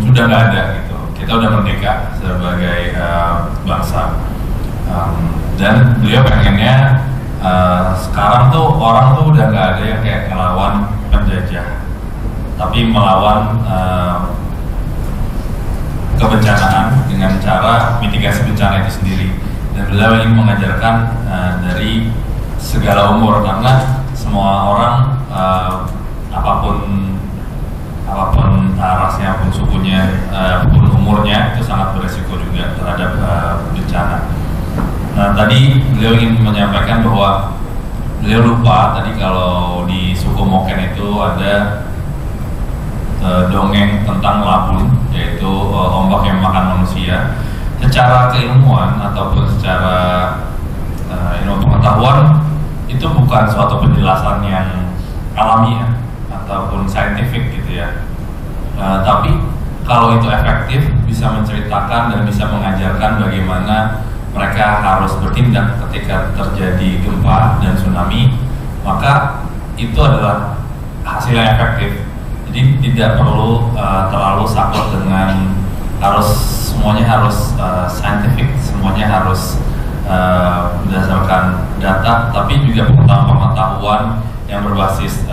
B: sudah nggak ada gitu. Kita udah merdeka sebagai bangsa, dan beliau pengennya sekarang tuh orang tuh udah nggak ada yang kayak ngelawan penjajah, tapi melawan kebencanaan dengan cara mitigasi bencana itu sendiri. Dan beliau ingin mengajarkan dari segala umur, karena semua orang apapun rasnya, apapun sukunya, apapun umurnya, itu sangat beresiko juga terhadap bencana. Nah, tadi beliau ingin menyampaikan bahwa beliau lupa tadi kalau di suku Moken itu ada dongeng tentang labun, yaitu ombak yang makan manusia. Secara keilmuan ataupun secara pengetahuan itu bukan suatu penjelasan yang alamiah ataupun saintifik gitu ya. Tapi kalau itu efektif, bisa menceritakan dan bisa mengajarkan bagaimana mereka harus bertindak ketika terjadi gempa dan tsunami, maka itu adalah hasil yang efektif. Jadi tidak perlu terlalu sakit dengan semuanya harus scientific, semuanya harus berdasarkan data, tapi juga pengetahuan yang berbasis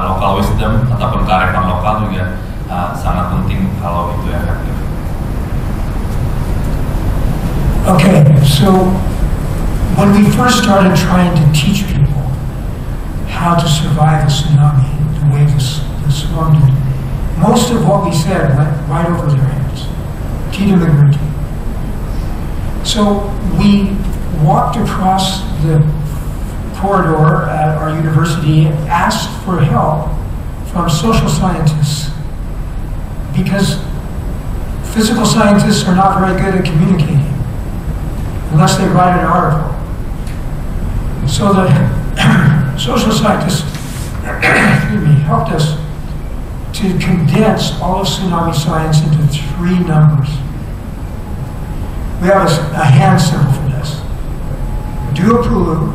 B: local wisdom ataupun kearifan lokal juga sangat penting kalau itu efektif.
A: Okay, so when we first started trying to teach people how to survive a tsunami, the way the storm did, most of what we said went right over their heads. Tita McGrinty. So we walked across the corridor at our university and asked for help from social scientists, because physical scientists are not very good at communicating unless they write an article. So the social scientists helped us to condense all of tsunami science into 3 numbers. We have a hand symbol for this. Duapulu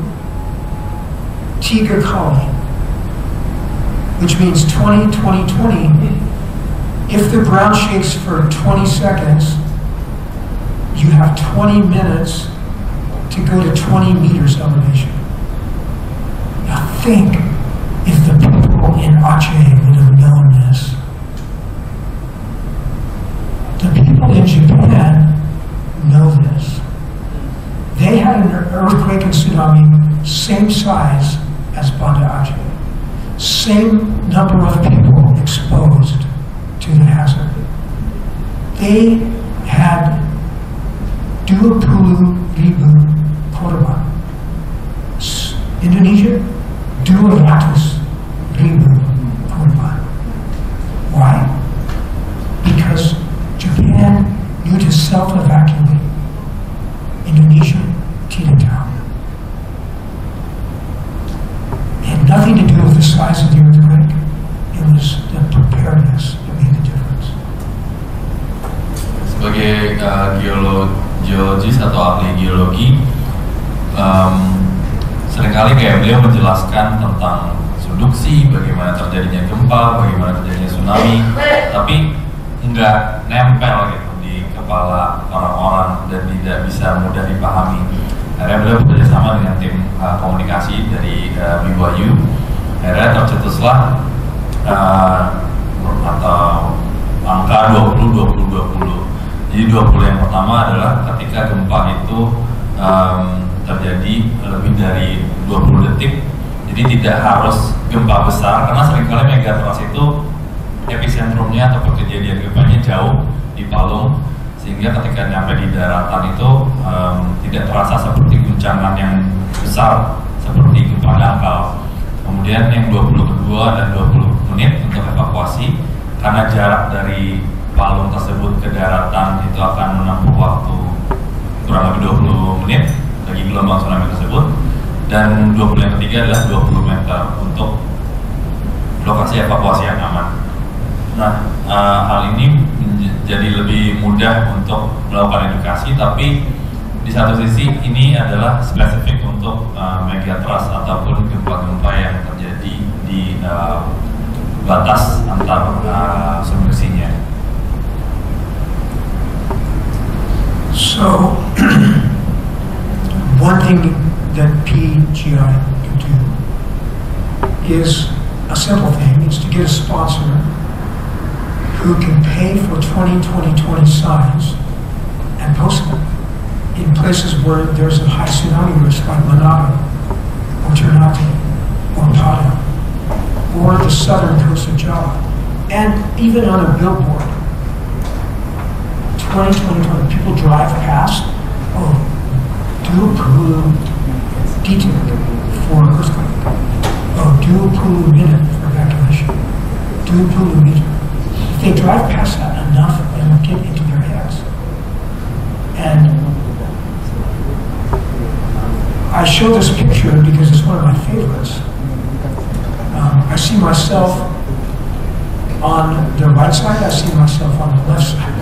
A: Tiga Kali, which means 20, 20, 20. If the ground shakes for 20 seconds, you have 20 minutes to go to 20 meters elevation. Now think if the people in Aceh would have known this. The people in Japan know this. They had an earthquake and tsunami same size as Banda Aceh. Same number of people exposed to the hazard. They had 20,000 korban. Indonesia, 200,000 korban. Why? Because Japan knew to self-evacuate. Indonesia, tidak tahu. It had nothing to do with the size of the earthquake. It was the preparedness that made the difference.
B: Sebagai geologis atau ahli geologi, seringkali kayak beliau menjelaskan tentang subduksi, bagaimana terjadinya gempa, bagaimana terjadinya tsunami, tapi nggak nempel gitu di kepala orang-orang dan tidak bisa mudah dipahami. Akhirnya beliau bekerja sama dengan tim komunikasi dari BYU. Akhirnya tercetuslah atau angka 20-20-20. Jadi 20 yang pertama adalah ketika gempa itu terjadi lebih dari 20 detik. Jadi tidak harus gempa besar, karena seringkali megatrust itu epicentrumnya atau kejadian gempanya jauh di palung, sehingga ketika nyampe di daratan itu tidak terasa seperti guncangan yang besar seperti gempa dangkal. Kemudian yang 20 kedua dan 20 menit untuk evakuasi, karena jarak dari palung tersebut ke daratan itu akan menempuh waktu kurang lebih 20 menit bagi gelombang tsunami tersebut. Dan 20 yang ketiga adalah 20 meter untuk lokasi evakuasi yang aman. Nah, hal ini jadi lebih mudah untuk melakukan edukasi, tapi di satu sisi ini adalah spesifik untuk megatrust ataupun gempa-gempa yang terjadi di batas antar subduksinya.
A: So, one thing that PGI can do is a simple thing, is to get a sponsor who can pay for 20/20/20 signs and post them in places where there's a high tsunami risk, like Manado, or Ternate, or Padang, or the southern coast of Java, and even on a billboard. 20/20/20, people drive past, oh, do Pulu detail for earthquake, oh, do Pulu minute for evacuation, do Pulu meter. If they drive past that enough, it'll get into their heads. And I show this picture because it's one of my favorites. I see myself on the right side, I see myself on the left side.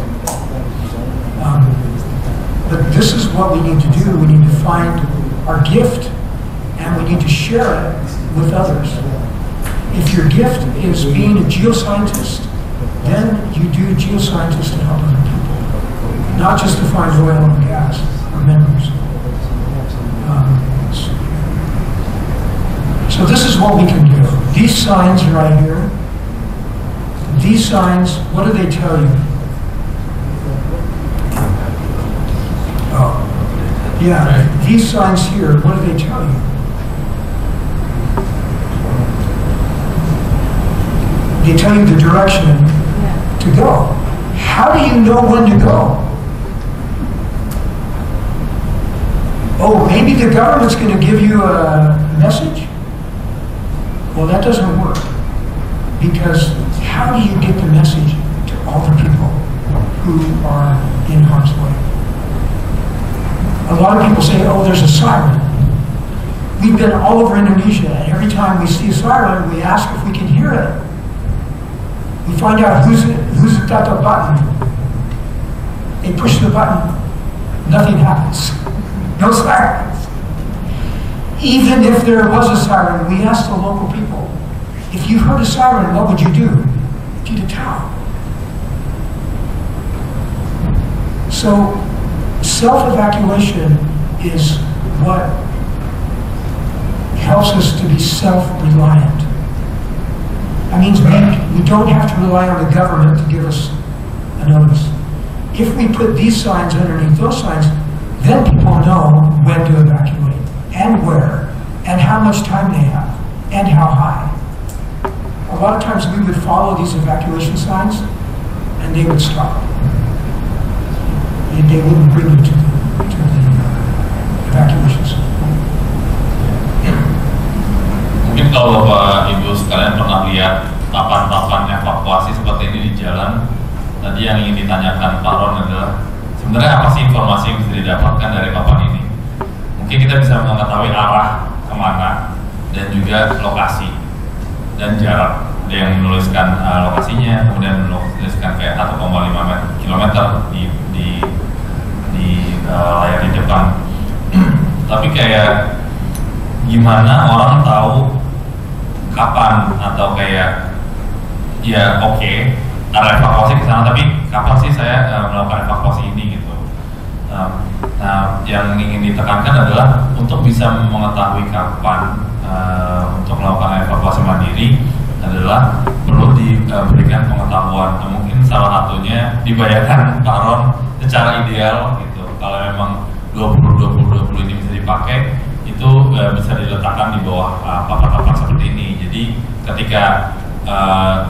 A: But this is what we need to do. We need to find our gift and we need to share it with others. If your gift is being a geoscientist, then you do geoscientists to help other people, not just to find oil and gas or minerals. So this is what we can do. These signs right here, these signs, what do they tell you? Oh, yeah, these signs here, what do they tell you? They tell you the direction to go. How do you know when to go? Oh, maybe the government's going to give you a message? Well, that doesn't work, because how do you get the message to all the people who are in harm's way? A lot of people say, oh, there's a siren. We've been all over Indonesia, and every time we see a siren, we ask if we can hear it. We find out who's got the button. They push the button, nothing happens. No sirens. Even if there was a siren, we asked the local people, if you heard a siren, what would you do? Get a towel. So, self-evacuation is what helps us to be self-reliant. That means we don't have to rely on the government to give us a notice. If we put these signs underneath those signs, then people know when to evacuate, and where, and how much time they have, and how high. A lot of times we would follow these evacuation signs, and they would stop. And they wouldn't bring you to the evacuation sign.
B: Mungkin kalau Bapak Ibu sekalian pernah lihat papan-papan evakuasi seperti ini di jalan, tadi yang ingin ditanyakan Pak Ron adalah sebenarnya apa sih informasi yang bisa didapatkan dari papan ini? Mungkin kita bisa mengetahui arah kemana dan juga lokasi dan jarak. Ada yang menuliskan lokasinya, kemudian menuliskan kayak 1,5 kilometer di layar di depan. Tapi kayak gimana orang tahu kapan, atau kayak ya oke, arah evakuasi ke sana, tapi kapan sih saya melakukan evakuasi ini gitu. Nah, yang ingin ditekankan adalah untuk bisa mengetahui kapan untuk melakukan evakuasi mandiri adalah perlu diberikan pengetahuan. Mungkin salah satunya dibayarkan Pak Ron secara ideal gitu. Kalau memang 20 ini bisa dipakai dipakai itu bisa diletakkan di bawah papan-papan seperti ini. Jadi ketika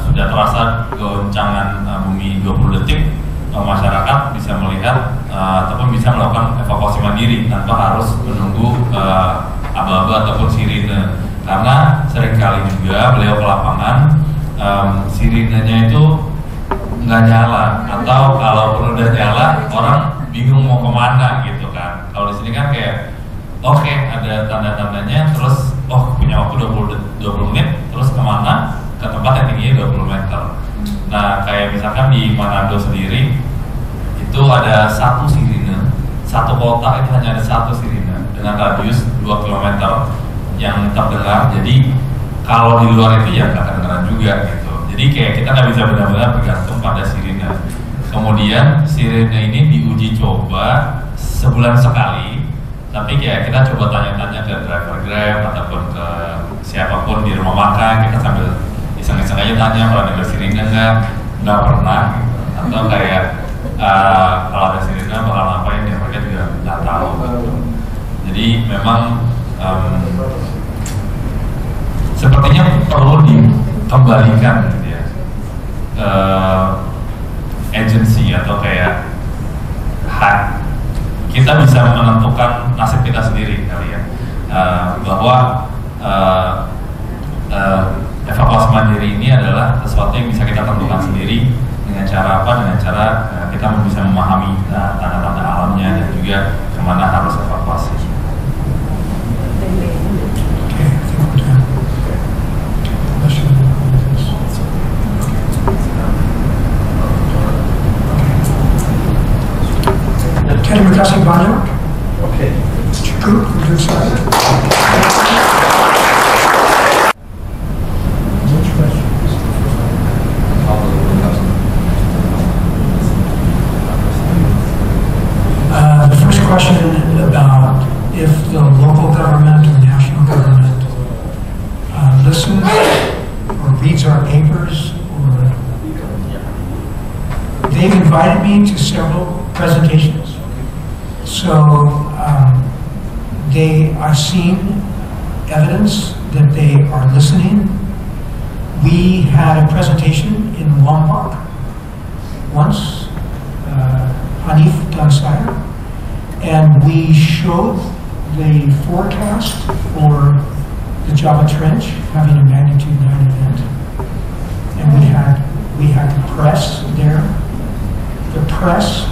B: sudah terasa goncangan bumi 20 detik, masyarakat bisa melihat ataupun bisa melakukan evakuasi mandiri tanpa harus menunggu aba-aba ataupun sirine. Karena seringkali juga beliau ke lapangan, sirinenya itu nggak nyala, atau kalaupun udah nyala orang bingung mau kemana gitu kan. Kalau di sini kan kayak oke, ada tanda-tandanya, terus punya waktu 20 menit, terus kemana, ke tempat yang tingginya 20 meter. Nah kayak misalkan di Manado sendiri itu ada satu sirine, satu kota itu hanya ada satu sirine dengan radius 2 km yang terdengar. Jadi kalau di luar itu ya nggak kedengaran juga gitu. Jadi kayak kita nggak bisa benar-benar bergantung pada sirine. Kemudian sirine ini diuji coba sebulan sekali, tapi kayak kita coba tanya-tanya ke driver Grab ataupun ke siapapun di rumah makan, kita sambil iseng-iseng aja tanya kalau ada sirine nggak pernah gitu. Atau kayak kalau ada sirine bakal ngapain ya, mereka juga nggak tahu gitu. Jadi memang sepertinya perlu dikembalikan gitu ya, agency atau kayak hak kita bisa menentukan nasib kita sendiri kali ya, bahwa evakuasi mandiri ini adalah sesuatu yang bisa kita tentukan sendiri dengan cara apa, dengan cara kita bisa memahami tanda-tanda alamnya dan juga kemana harus evakuasi.
A: Terima kasih banyak. Cukup untuk saya. The first question about if the local government or national government listens or reads our papers, or they've invited me to several presentations. So I've seen evidence that they are listening. We had a presentation in Lombok once, Hanif Dansaya, and we showed the forecast for the Java Trench having a magnitude 9 event. And we had the press there. The press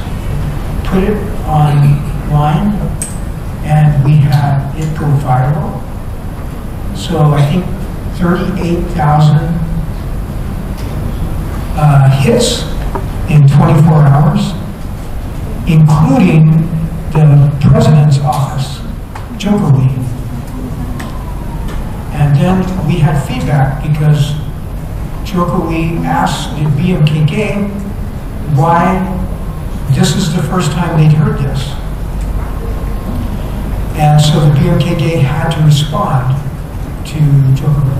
A: put it online, and we had it go viral. So I think 38,000 hits in 24 hours, including the president's office, Jokowi. And then we had feedback because Jokowi asked the BMKK why this is the first time they'd heard this. And so the BMKK had to respond to Jokowi.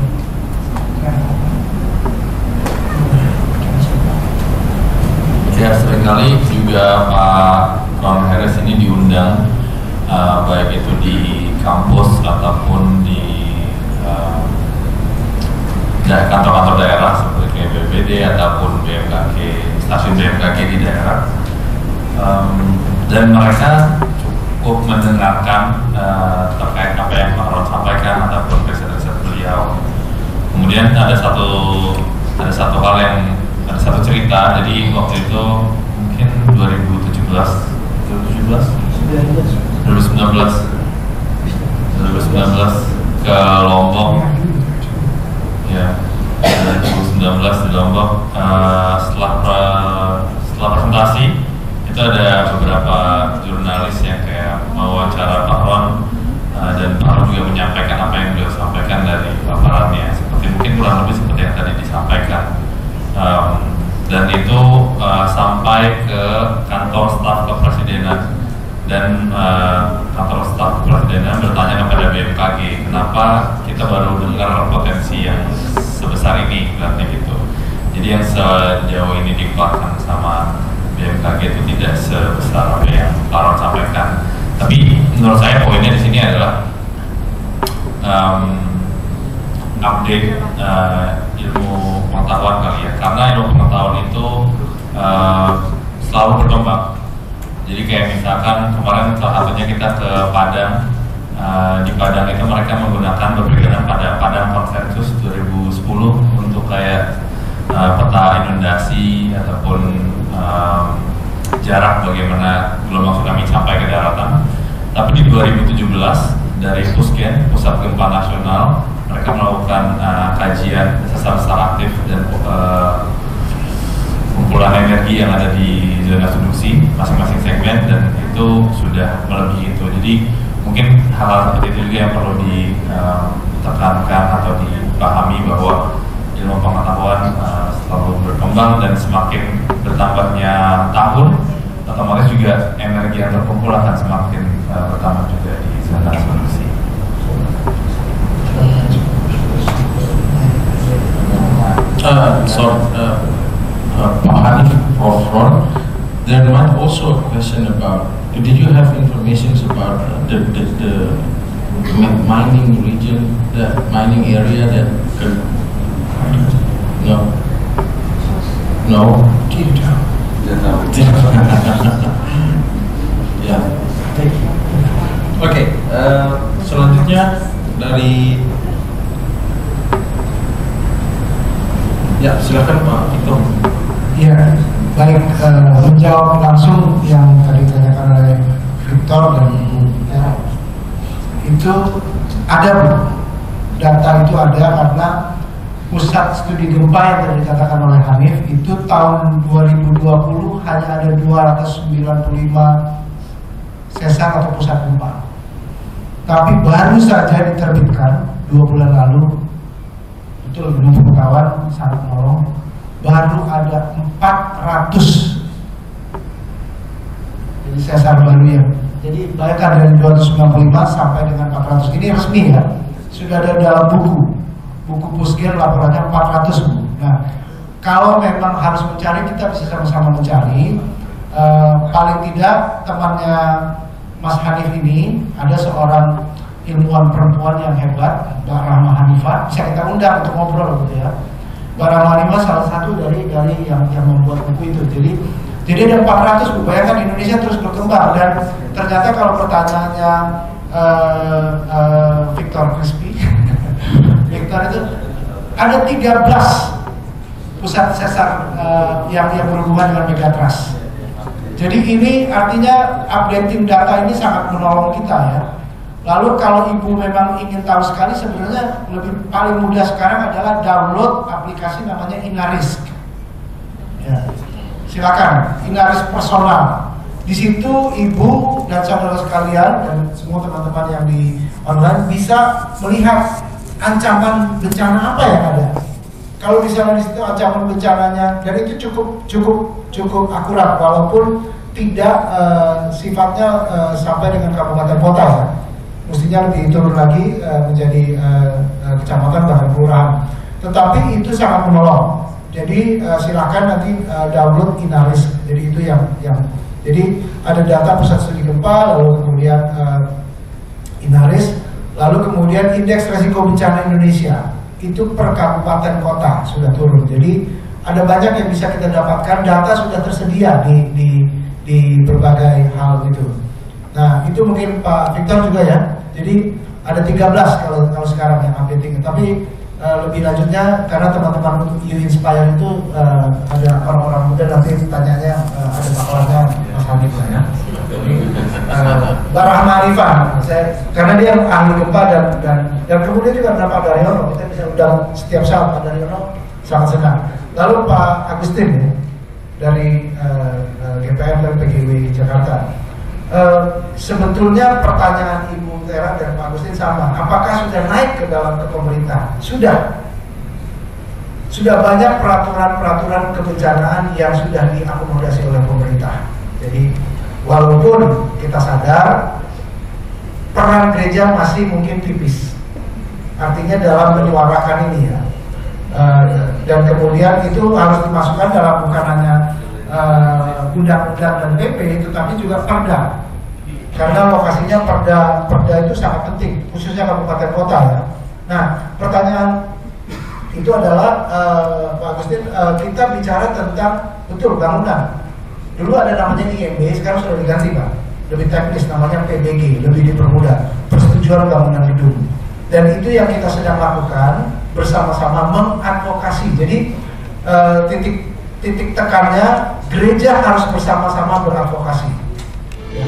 B: Ya, seringkali juga Pak Ron Harris ini diundang, baik itu di kampus ataupun di kantor-kantor daerah seperti kayak BPD ataupun BMKG, stasiun BMKG di daerah, dan mereka cukup mendengarkan terkait apa yang Pak Ron sampaikan ataupun presentasi beliau. Kemudian ada satu hal yang ada satu cerita. Jadi waktu itu mungkin 2019 ke Lombok ya, 2019 di Lombok. Setelah presentasi itu ada beberapa jurnalis yang kayak mewawancara Pak Ron, dan Pak Ron juga menyampaikan apa yang beliau sampaikan dari paparannya, seperti mungkin kurang lebih seperti yang tadi disampaikan. Dan itu sampai ke kantor staf kepresidenan, dan kantor staf kepresidenan bertanya kepada BMKG, kenapa kita baru dengar potensi yang sebesar ini, berarti gitu. Jadi yang sejauh ini dikeluarkan sama BMKG itu tidak sebesar apa yang Pak Ron sampaikan. Tapi menurut saya poinnya di sini adalah update ilmu pengetahuan kali ya, karena ilmu pengetahuan itu selalu berkembang. Jadi kayak misalkan kemarin salah satunya kita ke Padang, di Padang itu mereka menggunakan berpikirkan pada Padang Konsensus 2010 untuk kayak peta inundasi ataupun jarak bagaimana gelombang tsunami sampai ke daratan. Tapi di 2017 dari Pusgen, Pusat Gempa Nasional, mereka melakukan kajian sesar aktif dan kumpulan energi yang ada di zona subduksi masing-masing segmen, dan itu sudah melebihi itu. Jadi mungkin hal-hal seperti itu juga yang perlu ditekankan atau dipahami bahwa ilmu pengetahuan selalu berkembang, dan semakin bertambahnya tahun, otomatis juga energi yang terkumpul akan semakin bertambah juga di zona subduksi.
D: Pak Hanif, Prof. Ron, there might also a question about, did you have information about the mining region, the mining area that could, no? Ya. Oke, selanjutnya dari, ya silakan Pak Tito.
C: Ya, baik, menjawab langsung yang tadi ditanyakan oleh Victor dan Ibu Tera. Itu ada, data itu ada karena pusat studi gempa yang tadi dikatakan oleh Hanif itu tahun 2020 hanya ada 295 sesar atau pusat gempa. Tapi baru saja diterbitkan 2 bulan lalu, betul ilmu pengetahuan sangat menolong, baru ada 400 jadi sesar baru ya. Jadi bayangkan dari 295 sampai dengan 400, ini resmi ya, sudah ada dalam buku Pusgen laporannya 400 Bu. Nah, kalau memang harus mencari, kita bisa sama-sama mencari. Paling tidak temannya Mas Hanif ini ada seorang ilmuwan perempuan yang hebat, Mbak Rahma Hanifah, bisa kita undang untuk ngobrol gitu ya. Mbak Rahma Hanifah salah satu dari yang membuat buku itu. Jadi ada 400 Bu. Bayangkan Indonesia terus berkembang, dan ternyata kalau pertanyaannya Victor Crispy Victor itu ada 13 pusat sesar yang berhubungan dengan megatrust. Jadi ini artinya updating data ini sangat menolong kita ya. Lalu kalau Ibu memang ingin tahu sekali, sebenarnya paling mudah sekarang adalah download aplikasi namanya Inarisk. Ya. Silakan, Inarisk personal. Di situ Ibu dan saudara sekalian dan semua teman-teman yang di online bisa melihat ancaman bencana apa yang ada. Kalau misalnya di situ ancaman bencananya, dan itu cukup akurat, walaupun tidak sifatnya sampai dengan kabupaten kota ya. Mestinya lebih turun lagi menjadi kecamatan bahkan kelurahan. Tetapi itu sangat menolong. Jadi silakan nanti download Inarisk. Jadi itu yang jadi ada data pusat studi gempa, lalu kemudian Inarisk, lalu kemudian indeks resiko bencana Indonesia itu per kabupaten kota sudah turun. Jadi ada banyak yang bisa kita dapatkan, data sudah tersedia di berbagai hal gitu. Nah itu mungkin Pak Victor juga ya. Jadi ada 13 kalau sekarang yang updating. Tapi lebih lanjutnya, karena teman-teman You Inspire itu ada orang-orang muda, nanti tanyanya ada bakalannya Mas Hanif lah ya. Jadi Mbak Rahma Arifah, karena dia ahli gempa dan kemudian juga ada Pak Daryono, kita bisa undang setiap saat Pak Daryono, sangat senang. Lalu Pak Agustin ya, dari GPR dan PGW Jakarta. Sebetulnya pertanyaan Ibu Tera dan Pak Agustin sama. Apakah sudah naik ke dalam pemerintah? Sudah banyak peraturan-peraturan kebencanaan yang sudah diakomodasi oleh pemerintah. Jadi walaupun kita sadar peran gereja masih mungkin tipis, artinya dalam menyuarakan ini ya, dan kemudian itu harus dimasukkan dalam bukan hanya undang-undang dan PP, tetapi juga perda, karena lokasinya perda itu sangat penting, khususnya kabupaten kota ya. Nah pertanyaan itu adalah Pak Agustin, kita bicara tentang betul bangunan. Dulu ada namanya IMB, sekarang sudah diganti Pak, lebih teknis namanya PBG, lebih dipermudah, persetujuan bangunan gedung. Dan itu yang kita sedang lakukan bersama-sama mengadvokasi. Jadi titik tekannya gereja harus bersama-sama beradvokasi. Ya.